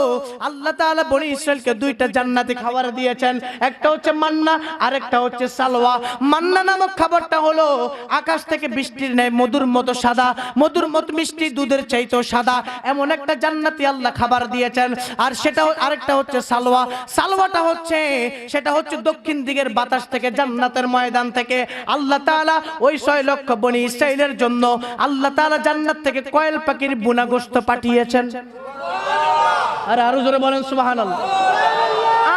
[SPEAKER 1] আল্লাহ তাআলা বনি ইসরাইলকে দুইটা জান্নাতি খাবার দিয়েছেন, একটা হচ্ছে মান্না আর একটা হচ্ছে সালওয়া। মান্না নামক খাবারটা হলো আকাশ থেকে বৃষ্টির ন্যায় মধুর মতো সাদা, মধুর মতো মিষ্টি, দুধের চাইতেও সাদা, এমন একটা জান্নাতি আল্লাহ খাবার দিয়েছেন। আর সেটা আরেকটা হচ্ছে সালওয়া। সালওয়াটা হচ্ছে সেটা হচ্ছে দক্ষিণ দিকের বাতাস থেকে, জান্নাতের ময়দান থেকে আল্লাহ তাআলা ওই 6 লক্ষ বনি ইসরাইলের জন্য আল্লাহ তাআলা জান্নাত থেকে কয়েল পাখির বুনা গোশত পাঠিয়েছেন। আর আরো জোরে বলেন সুবহানাল্লাহ।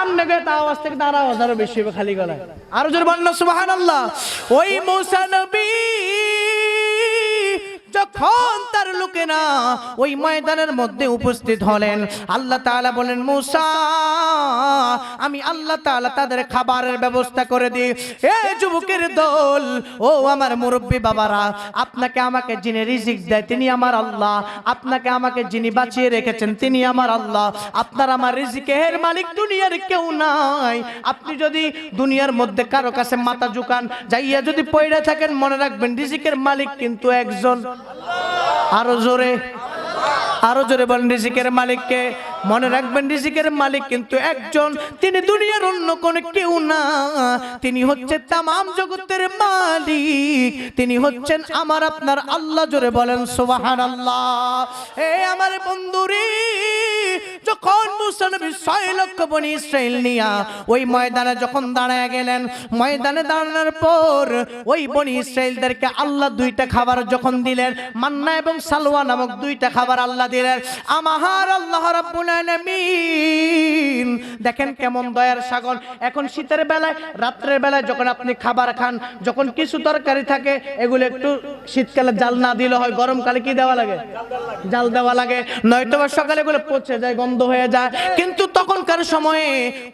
[SPEAKER 1] আমনে তা আওয়াজ থেকে তার আওয়াজ আরো বেশি হবে খালি গলায়, আরো জোরে বলেন সুবহানাল্লাহ। ওই মুসা নবী যখন তার লোকেরা ওই ময়দানের মধ্যে উপস্থিত হলেন, আল্লাহ তাআলা বলেন মুসা আমি আল্লাহ তাআলা তাদের খাবারের ব্যবস্থা করে দিই। এ যুবকের দল, ও আমার মুরব্বী বাবারা, আপনাকে আমাকে যিনি রিজিক দেয় তিনি আমার আল্লাহ, আপনাকে আমাকে যিনি বাঁচিয়ে রেখেছেন তিনি আমার আল্লাহ। আপনার আমার রিজিকের মালিক দুনিয়ার কেউ নাই। আপনি যদি দুনিয়ার মধ্যে কারো কাছে মাথা ঝুকান, যাইয়া যদি পড়ে থাকেন, মনে রাখবেন রিজিকের মালিক কিন্তু একজন। আরো জোরে, আরো জোরে বলেন রিজিকের মালিককে। মনে রাখবেন রিজিকের মালিক কিন্তু একজন, তিনি দুনিয়ার অন্য কোন কেউ না। তিনি হচ্ছে তামাম জগতের মালিক, তিনি হচ্ছেন আমার আপনার আল্লাহ। জোরে বলেন সুবহানাল্লাহ। এ আমার বন্ধুরে, যখন মুসা নবী 6 লক্ষ বনি ইসরাইল নিয়া ওই ময়দানে যখন দাঁড়ায় গেলেন, ময়দানে দাঁড়ানোর পর ওই বনি ইসরাইলদেরকে আল্লাহ দুইটা খাবার যখন দিলেন, মান্না এবং সালওয়া নামক দুইটা খাবার আল্লাহ দিলেন। আমার আল্লাহ রাব্বুল আলামিন দেখেন কেমন দয়ার সাগর। এখন শীতের বেলায়, রাত্রের বেলায় যখন আপনি খাবার খান, যখন কিছু তরকারি থাকে এগুলো একটু শীতকালে জাল না দিলে হয়, গরমকালে কি দেওয়া লাগে? জাল দেওয়া লাগে, নয়তো বা সকালে এগুলো পচে যায়, গন্ধ হয়ে যায়। কিন্তু তখনকার সময়ে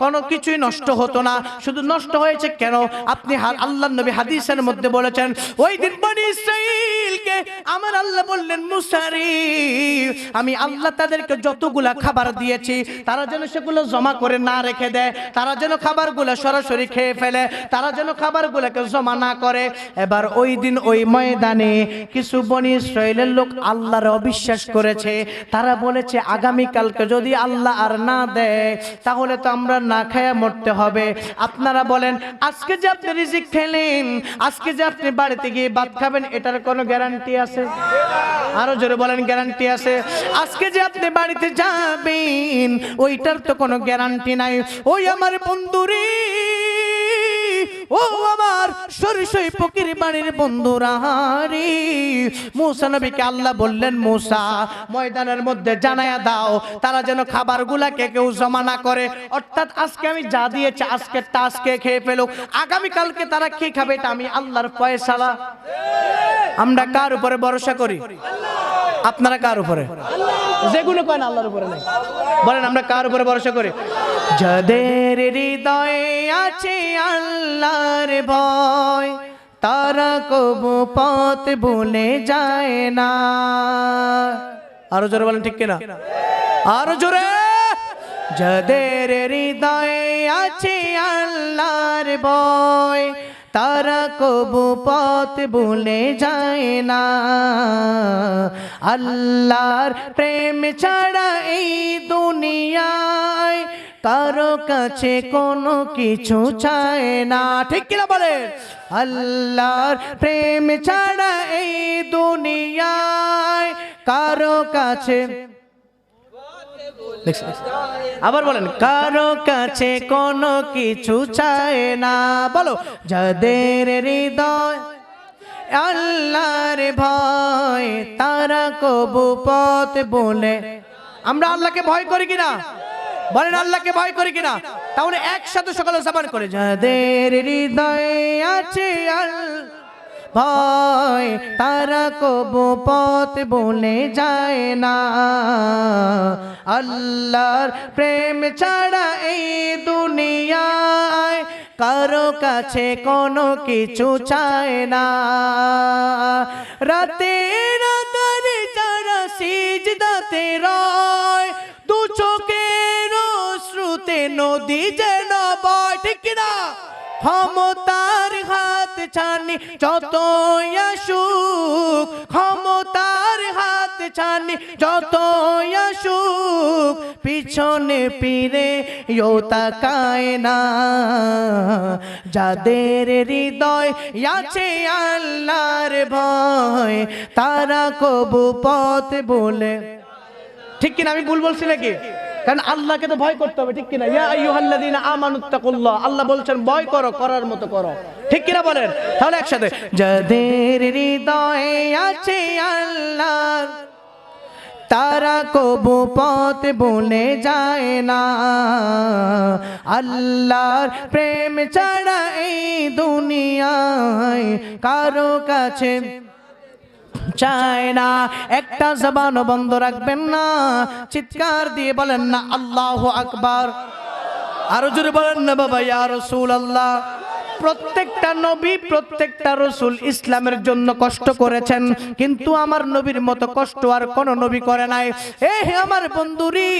[SPEAKER 1] কোনো কিছুই নষ্ট হতো না। শুধু নষ্ট হয়েছে কেন? আপনি আল্লাহর নবী হাদিসের মধ্যে বলেছেন, ওই দিন বনি ইসরাইলকে আমার আল্লাহ বললেন মুসারি আমি আল্লাহ তাদেরকে যতগুলা খাবার দিয়েছি তারা যেন সেগুলো জমা করে না রেখে দেয়, তারা যেন খাবারগুলো সরাসরি খেয়ে ফেলে, তারা যেন খাবারগুলোকে জমা না করে। এবার ওই দিন ওই ময়দানে কিছু বনি ইসরাইলের লোক আল্লাহর অবিশ্বাস করেছে। তারা বলেছে আগামীকালকে যদি আল্লাহ আর না দেয় তাহলে তো আমরা না খেয়ে মরতে হবে। আপনারা বলেন আজকে যে আপনি রিজিক খেলেন, আজকে যে আপনি বাড়িতে গিয়ে ভাত খাবেন, এটার কোনো গ্যারান্টি আছে? আরো জোরে বলেন গ্যারান্টি আছে? আজকে যে আপনি বাড়িতে যাবেন ওইটার তো কোনো গ্যারান্টি নাই। ওই আমার বন্ধুরে, ও আমার সরিষই ফকির বাড়ির বন্ধুরা রে, মুসা নবীকে আল্লাহ বললেন মুসা ময়দানের মধ্যে জানায়া দাও তারা যেন খাবারগুলাকে কেউ জমা না করে। অর্থাৎ আজকে আমি যা দিয়েছি আজকেরটা আজকে খেয়ে ফেলুক, আগামীকালকে তারা কি খাবে এটা আমি আল্লাহর ফয়সালা। আমরা কার উপরে ভরসা করি? আপনারা কার উপরে? যেগুলো করেন আল্লাহর উপরে নাই। বলেন আমরা কার উপরে ভরসা করি? যাদের হৃদয়ে আছে আল্লাহর ভয় তারা কবু পথ ভুলে যায় না। আরো জোরে বলেন ঠিক কিনা? আরো জোরে। যাদের হৃদয়ে আছে আল্লাহর ভয় তারা কবু পথ ভুলে যায় না। আল্লাহর প্রেম ছাড়া এই দুনিয়ায় কারো কাছে কোনো কিছু চায় না। ঠিক কিনা বলে? আল্লাহর প্রেম ছাড়া এই দুনিয়ায় কারো কাছে, আবার বলেন, কারো কাছে কোনো কিছু চায় না। বলো, যাদের হৃদয় আল্লাহর ভয় তারা কবু পথ বলে। আমরা আল্লাহকে ভয় করি কিনা? বলেন আল্লাহকে ভয় করি কিনা? তাহলে একসাথে সকালে জবান করে, যাদের হৃদয়ে আছে আল্লাহ ভয় তারা কবু পথ ভুলে যায় না। আল্লাহর প্রেম ছাড়া এই দুনিয়ায় কারো কাছে কোনো কিছু চায় না। রাতে রাতে যারা সিজদাতে রয় দু চোখের শ্রুতে নদী যেন বয়। ঠিক কিনা? ক্ষমতার হাত ছানি যতই আসুক, ক্ষমতার হাত ছানি যতই আসুক, পিছনে ফিরে তাকায় না। যাদের হৃদয় আছে আল্লাহর ভয়, তারা কবু পথ বলে, ঠিক কিনা? আমি ভুল বলছি নাকি? কারণ আল্লাহকে তো ভয় করতে হবে, ঠিক কিনা? ইয়া আইয়ুহাল্লাযীনা আমানুত্তাকুল্লাহ, আল্লাহ বলছেন ভয় করো, করার মতো করো, ঠিক কিনা বলেন? তাহলে একসাথে, যাদের হৃদয়ে আছে আল্লাহ, তারা কবু পথ বলে যায় না। আল্লাহর প্রেম ছাড়া এই দুনিয়ায় কারো কাছে চায় না। একটা জবানও বন্ধ রাখবেন না, চিৎকার দিয়ে বলেন না আল্লাহু আকবার। আরো জোরে বলেন না বাবা ইয়া রাসূলুল্লাহ। প্রত্যেকটা নবী, প্রত্যেকটা রাসূল ইসলামের জন্য কষ্ট করেছেন, কিন্তু আমার নবীর মতো কষ্ট আর কোন নবী করে নাই। হে আমার বন্ধুরি,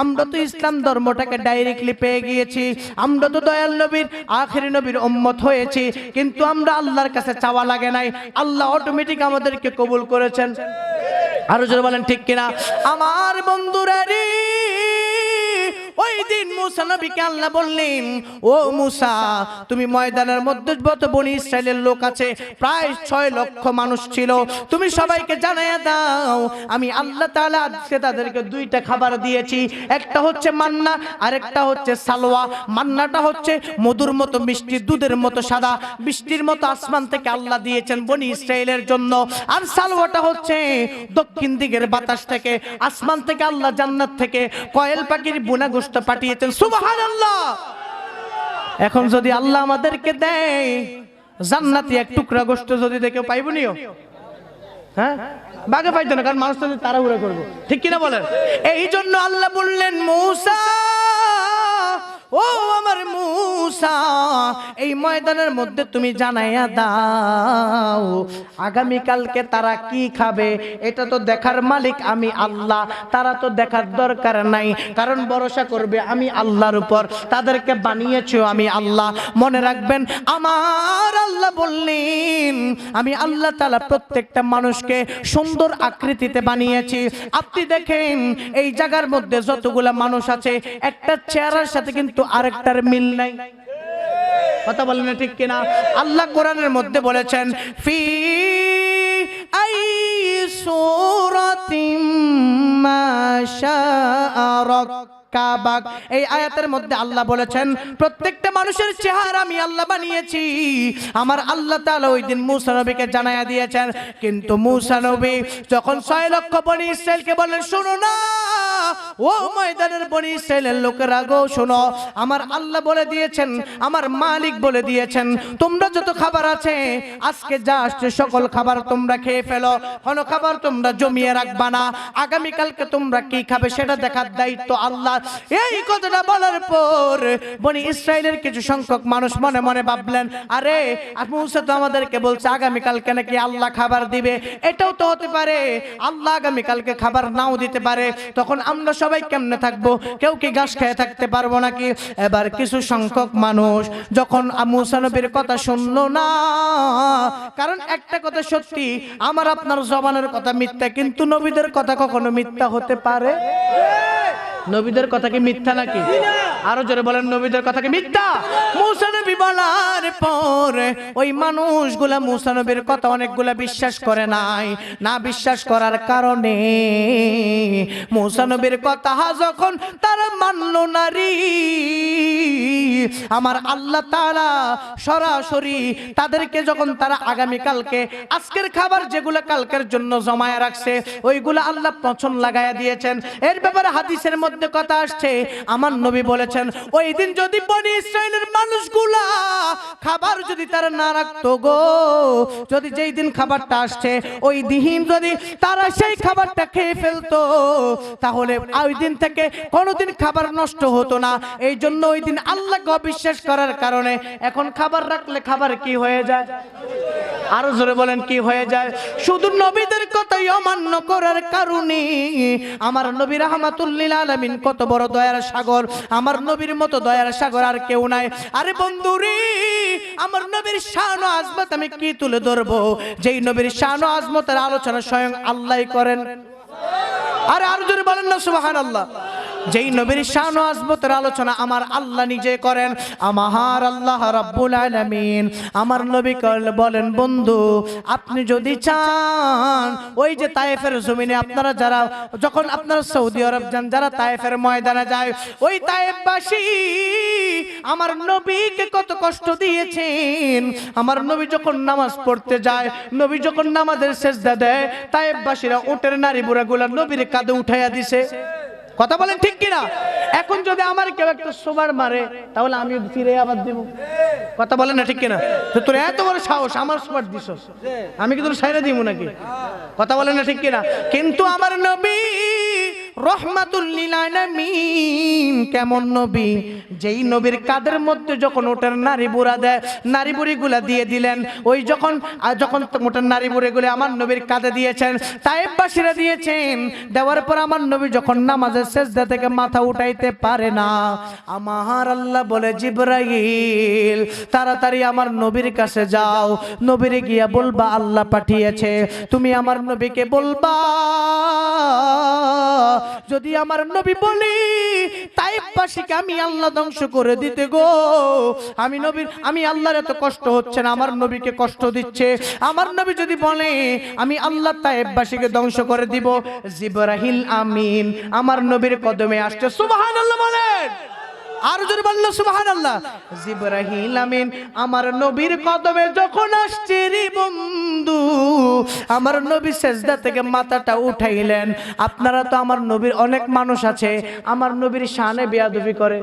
[SPEAKER 1] আমরা তো ইসলাম ধর্মটাকে ডাইরেক্টলি পেয়ে গিয়েছি, আমরা তো দয়াল নবীর আখেরি নবীর উম্মত হয়েছি, কিন্তু আমরা আল্লাহর কাছে চাওয়া লাগে নাই, আল্লাহ অটোমেটিক আমাদেরকে কবুল করেছেন। আরো জোরে বলেন ঠিক কিনা? আমার বন্ধুরা রে, ওই দিন মুসা নবীকে আল্লাহ বললেন, ও মুসা, তুমি ময়দানের মধ্যে যত বনি ইসরাইলের লোক আছে প্রায় 6 লক্ষ মানুষ ছিল, তুমি সবাইকে জানাইয়া দাও আমি আল্লাহ তাআলা আজকে তাদেরকে 2টা খাবার দিয়েছি, একটা হচ্ছে মান্না আর একটা হচ্ছে সালওয়া। মান্নাটা হচ্ছে মধুর মতো মিষ্টি, দুধের মতো সাদা, বৃষ্টির মতো আসমান থেকে আল্লাহ দিয়েছেন বনি ইসরাইলের জন্য। আর সালওয়াটা হচ্ছে দক্ষিণ দিকের বাতাস থেকে, আসমান থেকে আল্লাহ জান্নাত থেকে কয়েল পাখির বুনা গোশত পাঠিয়েছেন। সুবহানাল্লাহ। এখন যদি আল্লাহ আমাদেরকে দেয় জান্নাতি এক টুকরা গোশত, যদি দেখে পাইবো নিও, হ্যাঁ বাগে পাইতো না, কারণ মানুষ তো তাড়াহুড়া করবো, ঠিক কিনা বলেন? এই জন্য আল্লাহ বললেন, মুসা, ও আমার মুসা, এই ময়দানের মধ্যে তুমি জানাইয়া দাও আগামী কালকে তারা কি খাবে, এটা তো দেখার মালিক আমি আল্লাহ, তারা তো দেখার দরকার নাই, কারণ ভরসা করবে আমি আল্লাহর উপর, তাদেরকে বানিয়েছো আমি আল্লাহ। মনে রাখবেন, আমার আল্লাহ বললেন আমি আল্লাহ তাআলা প্রত্যেকটা মানুষকে সুন্দর আকৃতিতে বানিয়েছি। আপনি দেখেন এই জায়গার মধ্যে যতগুলা মানুষ আছে, একটা চেহারার সাথে কিন্তু আরেকটার মিল নাই, কথা বলেন না ঠিক কিনা? আল্লাহ কোরআনের মধ্যে বলেছেন, ফি আই সূরাতিম মা শাআ রাক্কাবাক। এই আয়াতের মধ্যে আল্লাহ বলেছেন প্রত্যেকটা মানুষের চেহারা আমি আল্লাহ বানিয়েছি। আমার আল্লাহ তাআলা ওই দিন মুসা নবীকে জানায়া দিয়েছেন, কিন্তু মুসা নবী যখন 6 লক্ষ বনি ইসরাইলকে বললেন, শোনো না ও ময়দানের বনি ইসরাইলের লোকেরা গো, শোনো, আমার আল্লাহ বলে দিয়েছেন, আমার মালিক বলে দিয়েছেন, তোমরা যত খাবার আছে আজকে যা আসছে সকল খাবার তোমরা খেয়ে ফেলো, কোনো খাবার তোমরা জমিয়ে রাখবা না, আগামী কালকে তোমরা কি খাবে সেটা দেখার দায়িত্ব আল্লাহ। এই কথাটা বলার পর বনি ইসরাইলের কিছু সংখ্যক মানুষ মনে মনে ভাবলেন, আরে মুসা তো আমাদেরকে বলছে আগামী কালকে নাকি আল্লাহ খাবার দিবে, এটাও তো হতে পারে আল্লাহ আগামী কালকে খাবার নাও দিতে পারে, তখন আমরা সবাই কেমনে থাকবো? কেউ কি ঘাস খেয়ে থাকতে পারবো নাকি? এবার কিছু সংখ্যক মানুষ যখন মুসা নবীর কথা শুনলো না, কারণ একটা কথা সত্যি, আমার আপনার জবানের কথা মিথ্যা, কিন্তু নবীদের কথা কখনো মিথ্যা হতে পারে? নবীদের কথা কি মিথ্যা নাকি? আরো জোরে বলেন, নবীদের কথা কি মিথ্যা? মুসা নবী বলার পর ওই মানুষগুলা মুসা নবীর কথা অনেকগুলা বিশ্বাস করে নাই। না বিশ্বাস করার কারণে মুসা নবীর কথা যখন তারা মানলো না রে, আমার আল্লাহ তাআলা সরাসরি তাদেরকে যখন তারা আগামী কালকে আজকের খাবার যেগুলা কালকের জন্য জমায়া রাখছে ওইগুলা আল্লাহ পছন্দ লাগায়া দিয়েছেন। এর ব্যাপারে হাদিসের মধ্যে কথা আসছে, আমার নবী বলেছেন ওই দিন যদি বনি ইসরাইলের মানুষগুলা খাবার যদি তারা না রাখতো গো, যদি যেই দিন খাবারটা আসছে ওই দিন যদি তারা সেই খাবারটা খেয়ে ফেলতো, তাহলে ওই দিন থেকে কোনোদিন খাবার নষ্ট হতো না। এই জন্য ওই দিন আল্লাহ আল্লাহকে অবিশ্বাস করার কারণে এখন খাবার রাখলে খাবার কি হয়ে যায়? আরো জোরে বলেন কি হয়ে যায়? শুধু নবীদের কথাই অমান্য করার কারণে আমার নবী রাহমাতুল লিল আলামিন কত বড় দয়ার সাগর, আমার নবীর মতো দয়ার সাগর আর কেউ নাই। আরে বন্ধুরে, আমার নবীর শান ও আজমত আমি কি তুলে ধরবো, যেই নবীর শান ও আজমতের আলোচনা স্বয়ং আল্লাহই করেন। আরে আর জোরে বলেন না সুবহানাল্লাহ। যেই নবীর শান ও আজমতের আলোচনা আমার আল্লাহ নিজে করেন, আমার আল্লাহ রাব্বুল আলামিন আমার নবী বলেন, বন্ধু আপনি যদি চান ওই যে তায়েফের জমিনে আপনারা যারা যখন আপনারা সৌদি আরব যান, যারা তায়েফের ময়দানে যায়, ওই তায়েফবাসী আমার নবীকে কত কষ্ট দিয়েছেন। আমার নবী যখন নামাজ পড়তে যায়, নবী যখন নামাজের সিজদা দেয়, তায়েফবাসীরা উটের নারী বুড়াগুলা নবীর কাঁধে উঠাইয়া দিছে। কথা বলেন ঠিক কিনা? এখন যদি আমার কেউ একটা সোবার মারে তাহলে আমি ফিরে আবার দিব। কথা বলেন না ঠিক কিনা? তো তোর এত বড় সাহস আমার সোবার দিছস, আমি কি তোর সাইরা দিব নাকি? কথা বলেন না ঠিক কিনা? কিন্তু আমার নবী রহমাতুল লিল আলামিন কেমন নবী, যেই নবীর কাদের মধ্যে যখন ওটার নারী বুড়া দেয়, নারী বুড়িগুলা দিয়ে দিলেন, ওই যখন ওটার নারী বুড়িগুলো আমার নবীর কাঁধে দিয়েছেন, তায়েফবাসীরা দিয়েছেন, দেওয়ার পর আমার নবী যখন নামাজের সিজদা থেকে মাথা উঠাইতে পারে না, আমার আল্লাহ বলে, জিবরাইল তাড়াতাড়ি আমার নবীর কাছে যাও, নবীরে গিয়া বলবা আল্লাহ পাঠিয়েছে। তুমি আমার নবীকে বলবা যদি আমার নবী বলি তায়েফবাসীকে আমি আল্লাহ ধ্বংস করে দিতে গো, আমি আল্লাহর এত কষ্ট হচ্ছে না, আমার নবীকে কষ্ট দিচ্ছে, আমার নবী যদি বলে আমি আল্লাহ তায়েফবাসীকে ধ্বংস করে দিব, জিবরাইল আমিন আমার নবীর কদমে আসছে। সুবহানাল্লাহ বলেন, আর যদি বললেন সুবহানাল্লাহ। জিবরাইল আমিন আমার নবীর কদমে যখন আসছে রে বন্ধু, আমার নবী সিজদা থেকে মাথাটা উঠাইলেন। আপনারা তো আমার নবীর অনেক মানুষ আছে আমার নবীর শানে বেয়াদবি করে,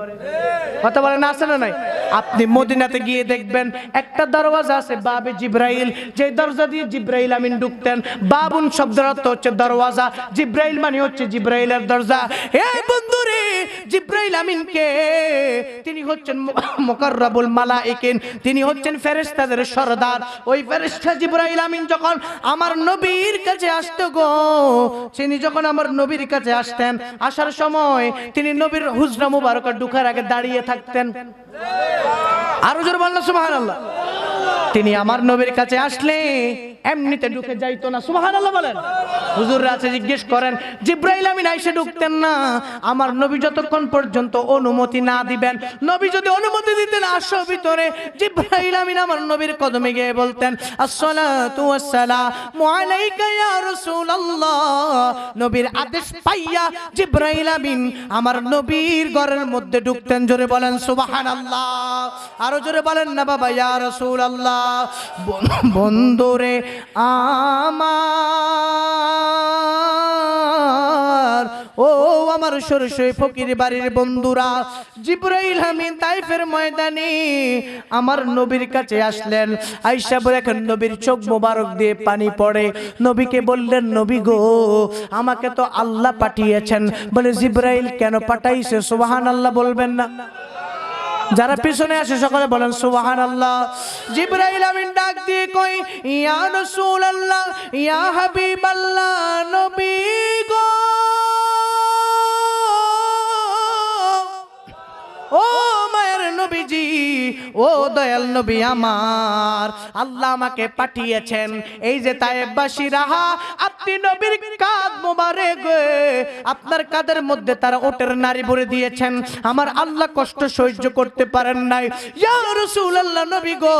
[SPEAKER 1] কথা বলেন আছে না নাই? আপনি মদিনাতে গিয়ে দেখবেন একটা দরওয়াজা আছে বাবে জিবরাইল, যে দরজা দিয়ে জিবরাইল আমিন ঢুকতেন। বাবুন শব্দের অর্থ হচ্ছে দরওয়াজা, জিবরাইল মানে হচ্ছে জিবরাইলের দরজা। এই বন্ধুরে, জিবরাইল আমিন কে? তিনি হচ্ছেন মুকাররাবুল মালাইকিন, তিনি হচ্ছেন ফেরেশতাদের সরদার। ওই ফেরেশতা জিবরাইল আমিন যখন আমার নবীর কাছে আসতো গো, তিনি যখন আমার নবীর কাছে আসতেন, আসার সময় তিনি নবীর হুজরা মুবারকে ঢোকার আগে দাঁড়িয়ে থাকতেন। আরো জোরে বললেন সুবহানাল্লাহ। তিনি আমার নবীর কাছে আসলে এমনিতে ঢুকে যাইতো না। সুবহানাল্লাহ বলেন। হুজুররা আছে জিজ্ঞেস করেন, জিবরাইল আমিন আইসা ঢুকতেন না আমার নবী যতক্ষণ পর্যন্ত অনুমতি না দিবেন। নবী যদি অনুমতি দিতেন আসো ভিতরে, জিবরাইল আমিন আমার নবীর কদমে গিয়ে বলতেন, আসসালাতু ওয়াসসালামু আলাইকা ইয়া রাসূলুল্লাহ। নবীর আদেশ পাইয়া জিবরাইল আমিন আমার নবীর ঘরের মধ্যে ঢুকতেন। জোরে বলেন সুবহানাল্লাহ। আরো জোরে বলেন না বাবা ইয়া রাসূলুল্লাহ। বন্ধুরে আমার, ও আমার সরসই ফকির বাড়ির বন্ধুরা, জিবরাইল আমিন তাইফের ময়দানে আমার নবীর কাছে আসলেন। আয়েশা বলে এখন নবীর চোখ মোবারক দিয়ে পানি পড়ে। নবীকে বললেন, নবী গো আমাকে তো আল্লাহ পাঠিয়েছেন। বলে জিবরাইল কেন পাঠাইছে? সুবহানাল্লাহ বলবেন না? যারা পিছনে আসে সকলে বলেন সুবহানাল্লাহ। জিবরাইল আমিন ডাক দিয়ে কই, ইয়া রাসূলুল্লাহ, ইয়া হাবিবাল্লাহ, নবী গো, ও মায়ের নবীজি, ও দয়াল নবী আমার, আল্লাহ আমাকে পাঠিয়েছেন। এই যে তায়েফবাসীরা আপনি নবীর কাঁধ মোবারক, আপনার কাঁধের মধ্যে তারা ওটের নারী ভরে দিয়েছেন, আমার আল্লাহ কষ্ট সহ্য করতে পারেন নাই। ইয়া রাসূলুল্লাহ, নবী গো,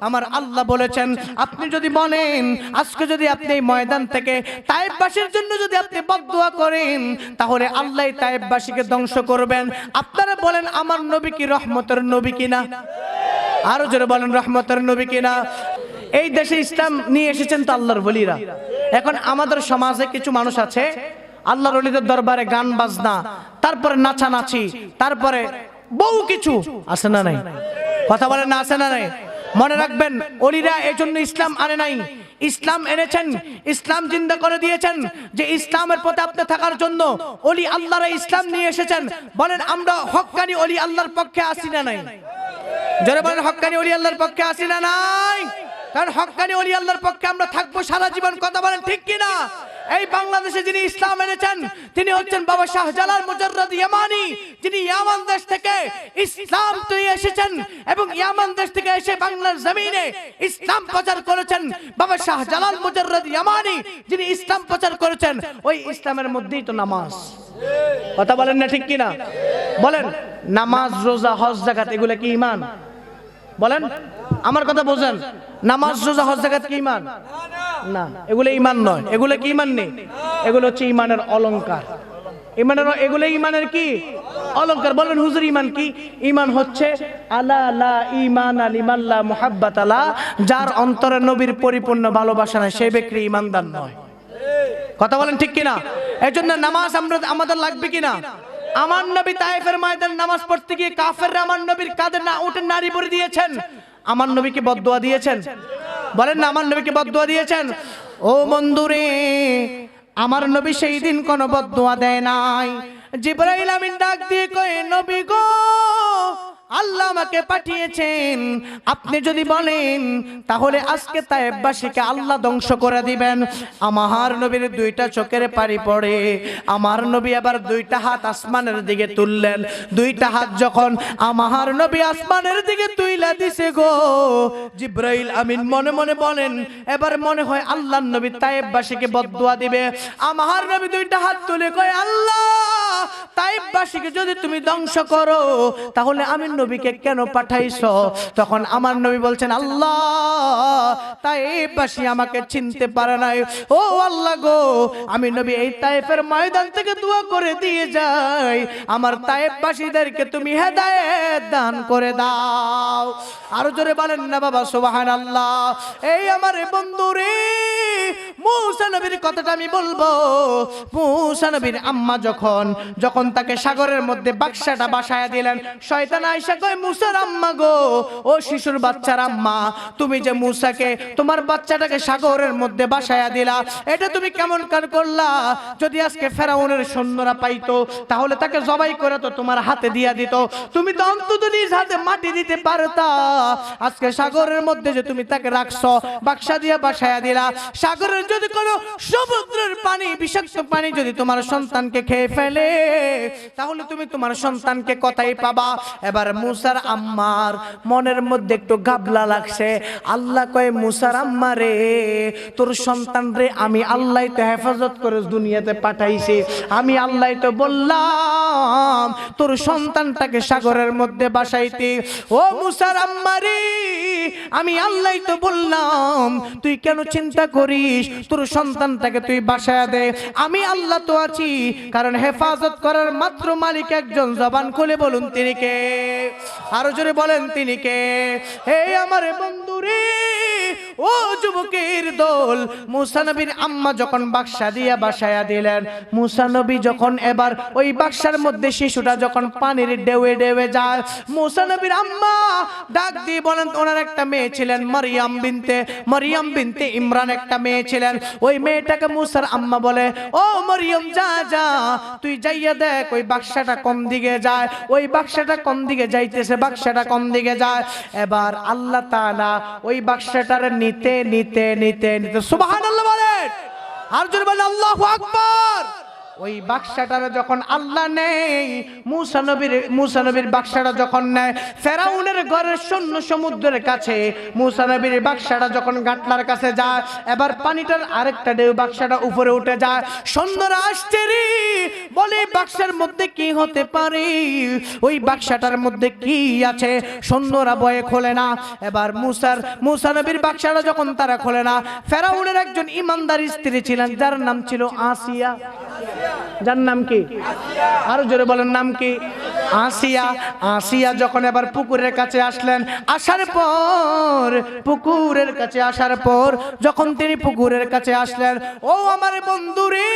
[SPEAKER 1] আমার আল্লাহ বলেছেন আপনি যদি বলেন আজকে যদি আপনি এই ময়দান থেকে তায়েফবাসীর জন্য যদি আপনি বদদুয়া করেন তাহলে আল্লাহ তায়েফবাসীকে ধ্বংস করবেন। আপনারা বলেন আমার নবী কি রহমতের নবী কিনা? আরো জোরে বলেন রহমতের নবী কিনা? এই দেশে ইসলাম নিয়ে এসেছেন তো আল্লাহর ওলিরা। এখন আমাদের সমাজে কিছু মানুষ আছে আল্লাহর ওলিদের দরবারে গান বাজনা, তারপরে নাচানাচি, তারপরে বহু কিছু আছে না নাই? কথা বলেন না আছে না নাই? মনে রাখবেন ওলিরা এজন্য ইসলাম আনে নাই, ইসলাম এনেছেন, ইসলাম জিন্দা করে দিয়েছেন। যে ইসলামের পথে আপনি থাকার জন্য ওলি আল্লাহরা ইসলাম নিয়ে এসেছেন। বলেন আমরা হক্কানি ওলি আল্লাহর পক্ষে আছি না নাই? জোরে বলেন হক্কানি ওলি আল্লাহর পক্ষে আছি না নাই? কারণ হক্কানি ওলি আল্লাহর পক্ষে আমরা থাকবো সারা জীবন। কথা বলেন ঠিক কিনা? এই বাংলাদেশে যিনি ইসলাম এনেছেন তিনি হচ্ছেন বাবা শাহজালাল মুজাররদ ইয়ামানি, যিনি ইয়ামান দেশ থেকে ইসলাম নিয়ে এসেছেন এবং ইয়ামান দেশ থেকে এসে বাংলার জমিনে ইসলাম প্রচার করেছেন। বাবা শাহজালাল মুজাররদ ইয়ামানি যিনি ইসলাম প্রচার করেছেন, ওই ইসলামের মধ্যেই তো নামাজ। কথা বলেন না ঠিক কিনা? বলেন নামাজ, রোজা, হজ, যাকাত এগুলো কি ঈমান? বলেন, আমার কথা বোঝেন। নামাজ, রোজা, হজ, যাকাত কি ঈমান? না, এগুলো ঈমান নয়। এগুলো কি ঈমান নেই? এগুলো হচ্ছে ঈমানের অলংকার। এগুলো ঈমানের কি অলংকার? বলেন হুজুর ঈমান কি? ঈমান হচ্ছে আলা লা ঈমান লিমান লা মুহাব্বাত লা, যার অন্তরে নবীর পরিপূর্ণ ভালোবাসা নাই সেই ব্যক্তি ঈমানদার নয়। কথা বলেন ঠিক কিনা? এজন্য নামাজ আমাদের লাগবে কিনা? আমার নবী তায়েফের ময়দানে নামাজ পড়তে গিয়ে কাফেররা আমার নবীর কাঁধে না উঠে নাড়ি ভরে দিয়েছেন। আমার নবীকে বদদুয়া দিয়েছেন? বলেন না, আমার নবীকে বদদুয়া দিয়েছেন? ও বন্ধুরে, আমার নবী সেই দিন কোনো বদদুয়া দেয় নাই। জিবরাইল আমিন ডাক দিয়ে কয়, নবী গো, আল্লাহ আমাকে পাঠিয়েছেন, আপনি যদি বলেন তাহলে আজকে তায়েফবাসীকে আল্লাহ ধ্বংস করে দিবেন। আমার নবীর দুইটা চোখের পানি পড়ে। আমার নবী আবার দুইটা হাত আসমানের দিকে তুললেন। দুইটা হাত যখন আমার নবী আসমানের দিকে তুইলা দিছে গো, জিবরাইল আমিন মনে মনে বলেন, এবার মনে হয় আল্লাহর নবী তায়েফবাসীকে বদদুয়া দিবে। আমার নবী দুইটা হাত তুলে কয়, আল্লাহ, তায়েফবাসীকে যদি তুমি ধ্বংস করো তাহলে আমি নবীকে কেন পাঠাইছো? তখন আমার নবী বলছেন, আল্লাহ, তায়েফবাসী আমাকে চিনতে পারে নাই। ও আল্লাহ গো, আমি নবী এই তায়েফের ময়দান থেকে দোয়া করে দিয়ে যাই, আমার তায়েফবাসীদেরকে তুমি হেদায়েত দান করে দাও। আরো জোরে বলেন না বাবা সুবহানাল্লাহ। এই আমার বন্ধুরে, মুসা নবীর কথাটা আমি বলবো। মুসা নবীর আম্মা যখন তাকে সাগরের মধ্যে বাক্সাটা বাসায়া দিলেন, শয়তান আয়েশা কয়, মুসার আম্মা গো, ও শিশুর বাচ্চার আম্মা, তুমি যে মুসাকে, তোমার বাচ্চাটাকে সাগরের মধ্যে বাসায়া দিলা, এটা তুমি কেমন কাজ করলা? যদি আজকে ফেরাউনের সৈন্যরা পাইতো তাহলে তাকে জবাই করে তো তোমার হাতে দিয়া দিত। তুমি তো অন্তত নিজ হাতে মাটি দিতে পারতা। আজকে সাগরের মধ্যে যে তুমি তাকে রাখছো, বাক্সা দিয়া বাসায়া দিলা, সাগরের যদি কোনো সমুদ্রের পানি, বিষাক্ত পানি যদি তোমার সন্তানকে খেয়ে ফেলে তাহলে তুমি তোমার সন্তানকে কোথায় পাবা? এবার মুসার আম্মার মনের মধ্যে একটু গাবলা লাগছে। আল্লাহ কয়, মুসার আম্মা রে, তোর সন্তান রে আমি আল্লাহ তো হেফাজত করে দুনিয়াতে পাঠাইছি। আমি আল্লাহ তো বললাম তোর সন্তানটাকে সাগরের মধ্যে বাসাইতে। ও মুসার আম্মা রে, আমি আল্লাহ তো বললাম, তুই কেন চিন্তা করিস? তোর সন্তানটাকে তুই বাসায় দে, আমি আল্লাহ তো আছি। কারণ হেফাজত করার মাত্র মালিক একজন, জবান খুলে বলুন তিনি কে? আরো জোরে বলেন তিনি কে? হে আমার বন্ধুরে, ও যুবকের দল, মুসা নবীর আম্মা যখন বাক্সা দিয়া বাসায়া দিলেন, মুসা নবী যখন এবার ওই বাক্সার মধ্যে শিশুটা যখন পানির ঢেউয়ে ঢেউয়ে যায়, মুসা নবীর আম্মা ডাক দিয়ে বলেন, ওনার একটা মেয়ে ছিলেন মরিয়ম বিনতে ইমরান, একটা মেয়ে ছিলেন। ওই মেয়েটাকে মুসার আম্মা বলে, ও মরিয়ম, যা তুই যাইয়া দেখ ওই বাক্সাটা কোন দিকে যায়, ওই বাক্সাটা কোন দিকে যাইতেছে, বাক্সাটা কোন দিকে যায়। এবার আল্লাহ তাআলা ওই বাক্সাটার নিতে নিতে নিতে নিতে, সুবহানাল্লাহ বলেন, আর জোরে বলেন আল্লাহু আকবার। ওই বাক্সাটার যখন আল্লাহ নেই, মুসা নবীর বাক্সাটা যখন নেয় ফেরাউনের ঘরের সৈন্য সমুদ্রের কাছে, মুসা নবীর বাক্সাটা যখন গাটলার কাছে যায়, এবার পানিটার আরেকটা ঢেউ বাক্সাটা উপরে উঠে যায়। সৈন্যরা আসছে রে, বলে বাক্সার মধ্যে কি হতে পারে, ওই বাক্সাটার মধ্যে কি আছে? সৈন্যরা ভয়ে খোলে না। এবার মুসা নবীর বাক্সাটা যখন তারা খোলে না, ফেরাউনের একজন ইমানদার স্ত্রী ছিলেন, যার নাম ছিল আসিয়া। যার নাম কি? আরো জোরে বলেন, নাম কি? আসিয়া। আসিয়া যখন এবার পুকুরের কাছে আসলেন, পুকুরের কাছে আসার পর যখন তিনি পুকুরের কাছে আসলেন, ও আমার বন্ধুরে,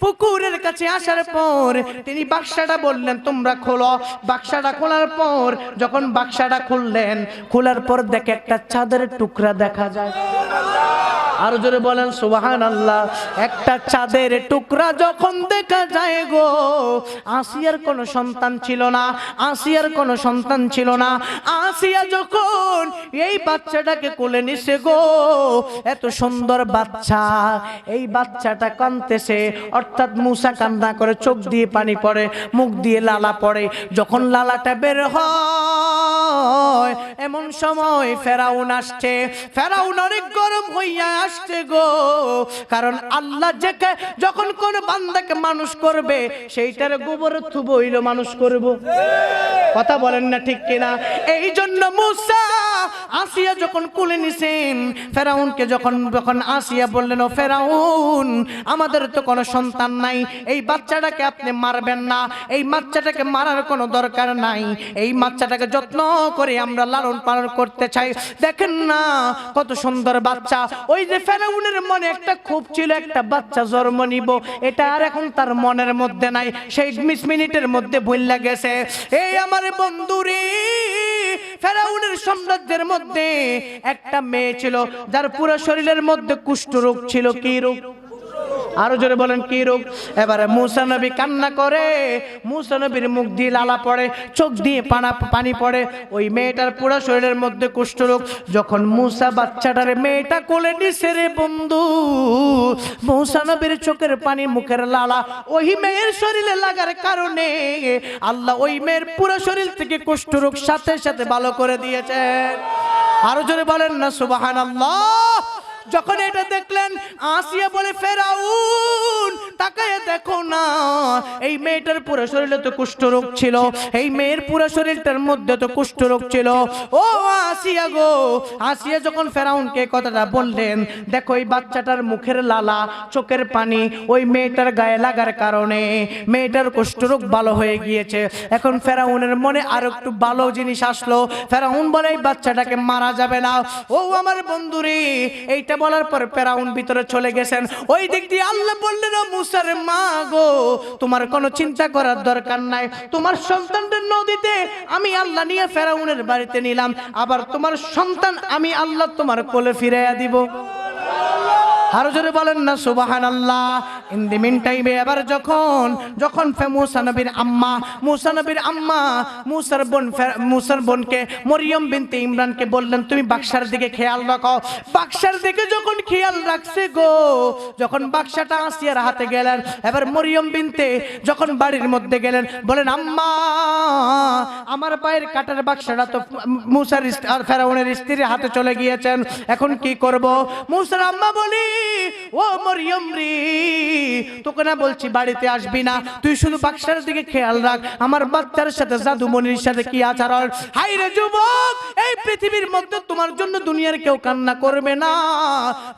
[SPEAKER 1] পুকুরের কাছে আসার পর তিনি বাক্সাটা বললেন, তোমরা খোলো। বাক্সাটা খোলার পর যখন বাক্সাটা খুললেন, খোলার পর দেখে একটা চাঁদের টুকরা দেখা যায়। আর জোরে বলেন সুবহানাল্লাহ। একটা চাঁদের টুকরা যখন দেখা যায় গো, আসিয়ার কোনো সন্তান ছিল না, আসিয়ার কোনো সন্তান ছিল না। আসিয়া যখন এই বাচ্চাটাকে কোলে নিছে গো, এত সুন্দর বাচ্চা, এই বাচ্চাটা কাঁদতেছে, অর্থাৎ মুসা কান্না করে, চোখ দিয়ে পানি পড়ে, মুখ দিয়ে লালা পড়ে। যখন লালাটা বের হয়, এমন সময় ফেরাউন আসছে। ফেরাউন অনেক গরম হইয়া আসছে গো, কারণ আল্লাহ যখন কোন বান্দাকে মানুষ করবে, সেইটার গোবর থুবইল মানুষ করব। কথা বলেন না ঠিক কিনা? এই জন্য মুসা আসিয়া যখন কোলে নিছেন, ফেরাউনকে যখন আসিয়া বললেন, ও ফেরাউন, আমাদের তো কোনো সন্তান নাই, এই বাচ্চাটাকে আপনি মারবেন না, এই বাচ্চাটাকে মারার কোনো দরকার নাই, এই বাচ্চাটাকে যত্ন করে আমরা লালন পালন করতে চাই। দেখেন না কত সুন্দর বাচ্চা। ওই যে ফেরাউনের মনে একটা ক্ষোভ ছিল, একটা বাচ্চা জন্ম নিব, এটা আর এখন তার মনের মধ্যে নাই, সেই 20 মিনিটের মধ্যে ভুইল্লা গেছে। এই আমার বন্ধুরে, ফেরাউনের সাম্রাজ্যের মধ্যে একটা মেয়ে ছিল, যার পুরো শরীরের মধ্যে কুষ্ঠরোগ ছিল। কি রোগ? আরো জোরে বলেন কি রোগ? এবারে মুসা নবী কান্না করে, মুসা নবীর মুখ দিয়ে লালা পড়ে, চোখ দিয়ে পানি পড়ে, ওই মেয়েটার পুরো শরীরের মধ্যে কুষ্ঠরোগ। যখন মুসা বাচ্চাটারে মেয়েটা কোলে নিছে রে বন্ধু, মুসা নবীর চোখের পানি, মুখের লালা ওই মেয়ের শরীরে লাগার কারণে আল্লাহ ওই মেয়ের পুরো শরীর থেকে কুষ্ঠরোগ সাথে সাথে ভালো করে দিয়েছেন। আরো জোরে বলেন না সুবহানাল্লাহ। যখন এটা দেখলেন, আসিয়া বলে, ফেরাউন তাকায় দেখো না, এই মেয়েটার পুরো শরীরে তো কুষ্ঠরোগ ছিল, এই মেয়ের পুরো শরীরটার মধ্যে তো কুষ্ঠরোগ ছিল। ও আসিয়া গো, আসিয়া যখন ফেরাউনকে কথাটা বললেন, দেখো এই বাচ্চাটার মুখের লালা, চোখের পানি ওই মেয়েটার গায়ে লাগার কারণে মেয়েটার কুষ্ঠরোগ ভালো হয়ে গিয়েছে। এখন ফেরাউনের মনে আর একটু ভালো জিনিস আসলো। ফেরাউন বলে, এই বাচ্চাটাকে মারা যাবে না। ও আমার বন্ধুরে, এইটা বলার পর ফেরাউন ভিতরে চলে গেছেন। ওই দিক দিয়ে আল্লাহ বললেন, ও মুসার মা গো, তোমার কোনো চিন্তা করার দরকার নাই, তোমার সন্তানদের নদীতে আমি আল্লাহ নিয়ে ফেরাউনের বাড়িতে নিলাম, আবার তোমার সন্তান আমি আল্লাহ তোমার কোলে ফিরাইয়া দিব। আরো জোরে বলেন না সুবহানাল্লাহ। ইন দি মিন টাইমে এবার যখন মুসা নবীর আম্মা মুসার বোনকে মরিয়ম বিনতে ইমরানকে বললেন, তুমি বাক্সার দিকে খেয়াল রাখো। বাক্সার দিকে যখন খেয়াল রাখছে গো, যখন বাক্সাটা আসিয়ার হাতে গেলেন, এবার মরিয়ম বিনতে যখন বাড়ির মধ্যে গেলেন, বলেন, আম্মা আমার পায়ের কাটার বাক্সাটা তো মুসার আর ফেরাউনের স্ত্রীর হাতে চলে গিয়েছেন, এখন কি করব? মুসার আম্মা বলি, ও মরিয়ম রে, তোকে না বলছি বাড়িতে আসবি না, তুই শুধু বাক্সার দিকে খেয়াল রাখ, আমার বাচ্চার সাথে জাদুমণির সাথে কি আচরণ। হাই রে যুবক, এই পৃথিবীর মধ্যে তোমার জন্য দুনিয়ার কেউ কান্না করবে না,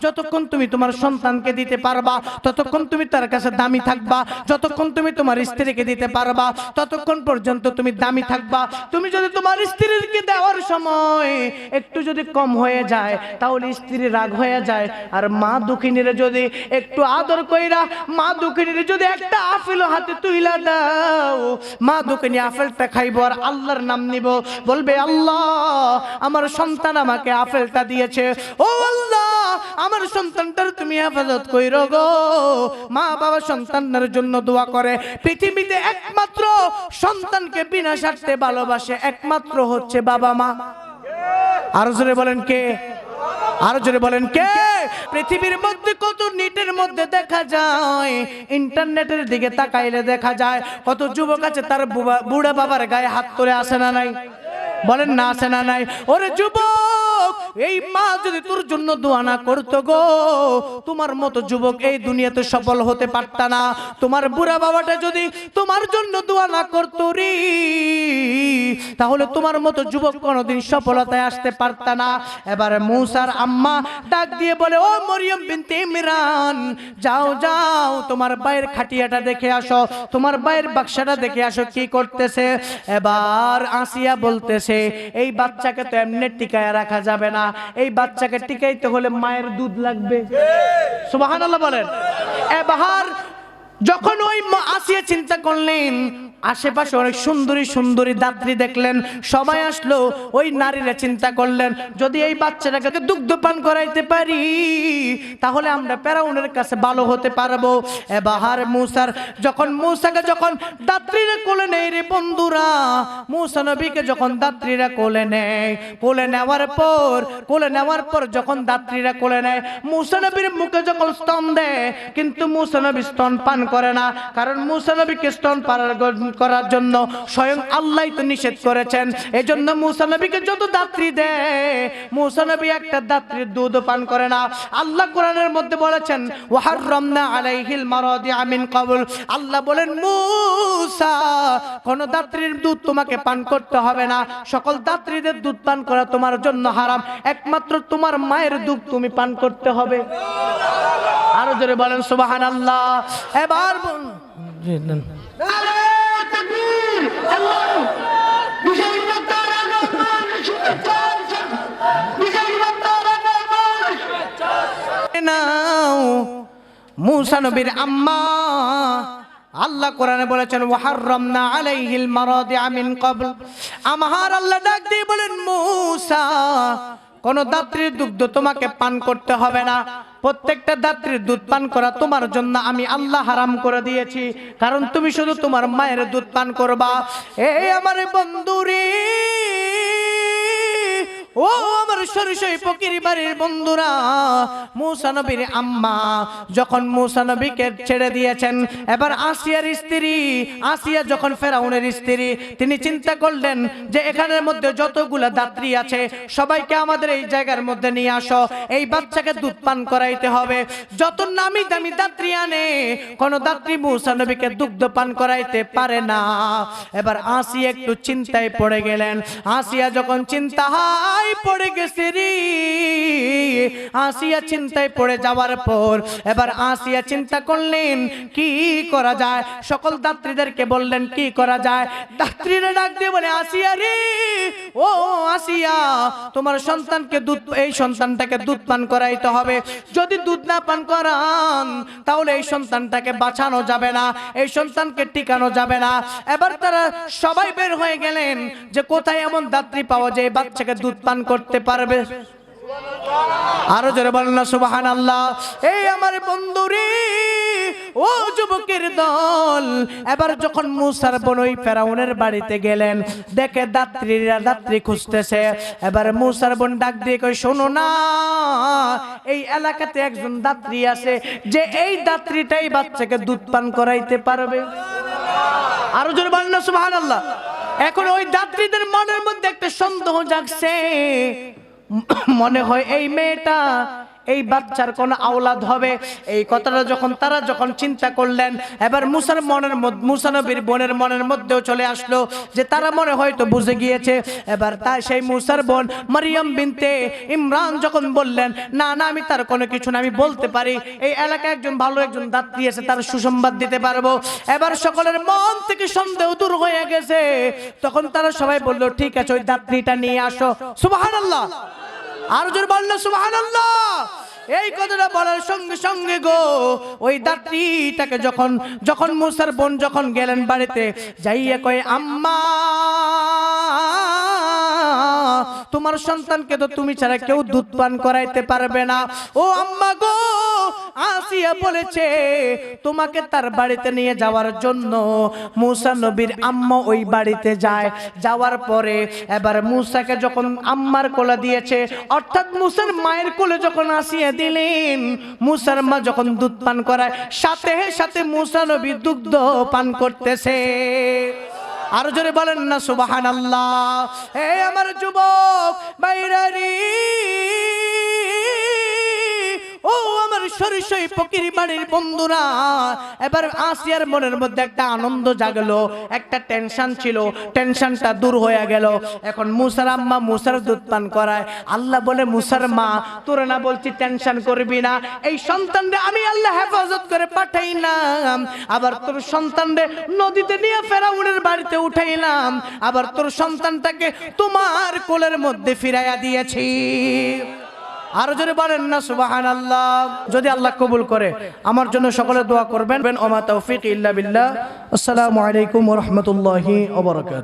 [SPEAKER 1] যতক্ষণ তুমি তোমার সন্তানকে দিতে পারবা ততক্ষণ তুমি তার কাছে দামি থাকবা, যতক্ষণ তুমি তোমার স্ত্রীকে দিতে পারবা ততক্ষণ পর্যন্ত তুমি দামি থাকবা। তুমি যদি তোমার স্ত্রীকে দেওয়ার সময় একটু যদি কম হয়ে যায়, তাহলে স্ত্রী রাগ হয়ে যায়। আর মা দুঃখিনীরে যদি একটু আদর কইরা, মা দুঃখিনীরে যদি একটা আপেল হাতে তুইলা দাও, মা দুঃখিনী আপেলটা খাইবো আর আল্লাহর নাম নিব, বলবে, আল্লাহ আমার সন্তান আমাকে আপেলটা দিয়েছে, ও আল্লাহ আমার সন্তানটার তুমি হেফাজত কইরো গো। মা বাবা সন্তানের জন্য দোয়া করে। পৃথিবীতে একমাত্র সন্তানকে বিনা স্বার্থে ভালোবাসে একমাত্র হচ্ছে বাবা মা। আরো জোরে বলেন কে? আরো জোরে বলেন কে? পৃথিবীর মধ্যে কত নেটের মধ্যে দেখা যায়, ইন্টারনেটের দিকে তাকাইলে দেখা যায় কত যুবক আছে তার বুড়া বাবার গায়ে হাত তুলে আসে না নাই? বলেন না, আসে না নাই? ওরে যুবক, এই মা যদি তোর জন্য দোয়া না করতো গো, তোমার মতো যুবক এই দুনিয়াতে সফল হতে পারত না। তোমার বুড়া বাবাটা যদি তোমার জন্য দোয়া না করতো রে, তাহলে তোমার মতো যুবক কোনোদিন সফলতায় আসতে পারত না। এবারে মুসার আম্মা ডাক দিয়ে বলে, ও মরিয়ম বিনতে ইমরান, যাও যাও তোমার বাইরের খাটিয়াটা দেখে আসো, তোমার বাইরের বাক্সাটা দেখে আসো কি করতেছে। এবার আসিয়া বলতেছে, এই বাচ্চাকে তো এমনি টিকায় রাখা যাবে না, এই বাচ্চাকে টিকাইতে হলে মায়ের দুধ লাগবে। সুবহানাল্লাহ বলেন। এবার যখন ওই আসিয়া চিন্তা করলেন, আশেপাশে অনেক সুন্দরী সুন্দরী দাত্রী দেখলেন, সবাই আসলো। ওই নারীরা চিন্তা করলেন, যদি এই বাচ্চাটাকে দুগ্ধ পান করাইতে পারি তাহলে আমরা ফেরাউনের কাছে ভালো হতে পারবো। এবার মুসাকে যখন দাত্রীরা কোলে নেয় রে বন্ধুরা, মুসা নবীকে যখন দাত্রীরা কোলে নেয়, কোলে নেওয়ার পর যখন দাত্রীরা কোলে নেয়, মুসা নবীর মুখে যখন স্তন দেয়, কিন্তু মুসা নবী স্তন পান করে না। কারণ মুসা নবীকে স্তন পান করার জন্য স্বয়ং আল্লাহই তো নিষেধ করেছেন। এজন্য মুসা নবীকে যত দাত্রী দেয়, মুসা নবী একটা দাত্রীর দুধ পান করে না। আল্লাহ কোরআনের মধ্যে বলেছেন, ওয়াহাররামনা আলাইহিল মারাদিআ মিন ক্বাবল। আল্লাহ বলেন, মুসা কোন দাত্রীর দুধ তোমাকে পান করতে হবে না, সকল দাত্রীদের দুধ পান করা তোমার জন্য হারাম, একমাত্র তোমার মায়ের দুধ তুমি পান করতে হবে। আরো জোরে বলেন সুবহানাল্লাহ। এবার মুসা নবীর আম্মা, আল্লাহ কোরআনে বলেছেন, ওয়াহাররামনা আলাইহিল মারাদিআ মিন ক্বাবল। আমার আল্লাহ ডাক দিয়ে বলেন, মুসা কোন দাত্রীর দুগ্ধ তোমাকে পান করতে হবে না, প্রত্যেকটা দাত্রীর দুধ পান করা তোমার জন্য আমি আল্লাহ হারাম করে দিয়েছি, কারণ তুমি শুধু তোমার মায়ের দুধ পান করবা। এই আমার বন্ধুরে, ও আমার সরসই ফকির বাড়ির বন্ধুরা, মুসা নবীর আম্মা যখন মুসা নবীকে ছেড়ে দিয়েছেন, এবার আসিয়ার স্ত্রী, আসিয়া যখন ফেরাউনের স্ত্রী, তিনি চিন্তা করলেন যে এখানের মধ্যে যতগুলা দাত্রী আছে সবাইকে আমাদের এই জায়গার মধ্যে নিয়ে আসো, এই বাচ্চাকে দুধ পান করাইতে হবে। যত নামি দামি দাত্রী আনে, কোন দাত্রী মুসা নবীকে দুগ্ধ পান করাইতে পারে না। এবার আসিয়া একটু চিন্তায় পড়ে গেলেন। আসিয়া যখন পড়ে গেছে রে, আসিয়া চিন্তায় পড়ে যাওয়ার পর এবার আসিয়া চিন্তা করলেন কি করা যায়। সকল দাত্রীদেরকে বললেন কি করা যায়। দাত্রীরা ডাক দিয়ে বলে, আসিয়া রে, ও আসিয়া, তোমার সন্তানকে দুধ, এই সন্তানটাকে দুধ পান করাইতে হবে। যদি দুধ না পান করান তাহলে এই সন্তানটাকে বাঁচানো যাবে না, এই সন্তানকে টিকানো যাবে না। এবার তারা সবাই বের হয়ে গেলেন যে কোথায় এমন দাত্রী পাওয়া যায় বাচ্চাকে দুধ পান করতে পারবে। আরো জোরে বলেন না সুবহানাল্লাহ। এই আমার বন্ধুরে, ও যুবকের দল, এবার যখন মুসার বোন ওই ফেরাউনের বাড়িতে গেলেন, দেখে দাত্রী খুঁজতেছে। এবার মুসার বোন ডাক দিয়ে কই, শোনো না, এই এলাকাতে একজন দাত্রী আছে যে এই দাত্রীটাই বাচ্চাকে দুধ পান করাইতে পারবে। আরো জোরে বলেন না সুবহানাল্লাহ। এখন ওই দাত্রীদের মনের মধ্যে একটা সন্দেহ জাগছে, মনে হয় এই মেয়েটা, এই বাচ্চার কোন আওলাদ হবে। এই কথাটা তারা যখন চিন্তা করলেন, এবার মুসা নবীর বোনের মনের মধ্যেও চলে আসলো যে তারা মনে হয়তো বুঝে গিয়েছে। এবার তাই সেই মুসার বোন মারিয়াম বিনতে ইমরান যখন বললেন, না না, আমি তার কোনো কিছু না, আমি বলতে পারি, এই এলাকায় একজন ভালো একজন দাত্রী আছে, তার সুসংবাদ দিতে পারবো। এবার সকলের মন থেকে সন্দেহ দূর হয়ে গেছে। তখন তারা সবাই বলল, ঠিক আছে, ওই দাত্রীটা নিয়ে আসো। সুবহানাল্লাহ। আর জোরে বললো সুবহানাল্লাহ। এই কথাটা বলার সঙ্গে সঙ্গে গো, ওই দাত্রীটাকে যখন মুসার বোন যখন গেলেন বাড়িতে, যাইয়া কয়, আম্মা, তোমার সন্তানকে তো তুমি ছাড়া কেউ দুধ পান করাইতে পারবে না। ও আম্মা গো, আসিয়া বলেছে তোমাকে তার বাড়িতে নিয়ে যাওয়ার জন্য। মুসা নবীর আম্মা ওই বাড়িতে যায়। যাওয়ার পরে এবার মুসাকে যখন আম্মার কোলে দিয়েছে, অর্থাৎ মুসার মায়ের কোলে যখন আসিয়া দিলেন, মুসার মা যখন দুধ পান করায়, সাথে সাথে মুসা নবী দুগ্ধ পান করতেছে। আরো জোরে বলেন না সুবহানাল্লাহ। হে আমার যুবক বাইরারি, ও আমার সরসই ফকির বাড়ির বন্ধুরা, এবার আসিয়ার মনের মধ্যে একটা আনন্দ জাগলো, একটা টেনশন ছিল, টেনশনটা দূর হয়ে গেল। এখন মুসার আম্মা মুসার দুধ পান করায়। আল্লাহ বলে, মুসার মা, তোর না বলছি টেনশন করবি না, এই সন্তানরে আমি আল্লাহ হেফাজত করে পাঠাইলাম, আবার তোর সন্তানরে নদীতে নিয়ে ফেরাউনের বাড়িতে উঠাইলাম, আবার তোর সন্তানটাকে তোমার কোলের মধ্যে ফিরাইয়া দিয়েছি। আরো জোরে বলেন না সুবহানাল্লাহ। যদি আল্লাহ কবুল করে আমার জন্য সকলে দোয়া করবেন। ওমা তৌফিক ইল্লা বিল্লাহ। আসসালামু আলাইকুম ওয়া রাহমাতুল্লাহি ওয়া বারাকাতুহু।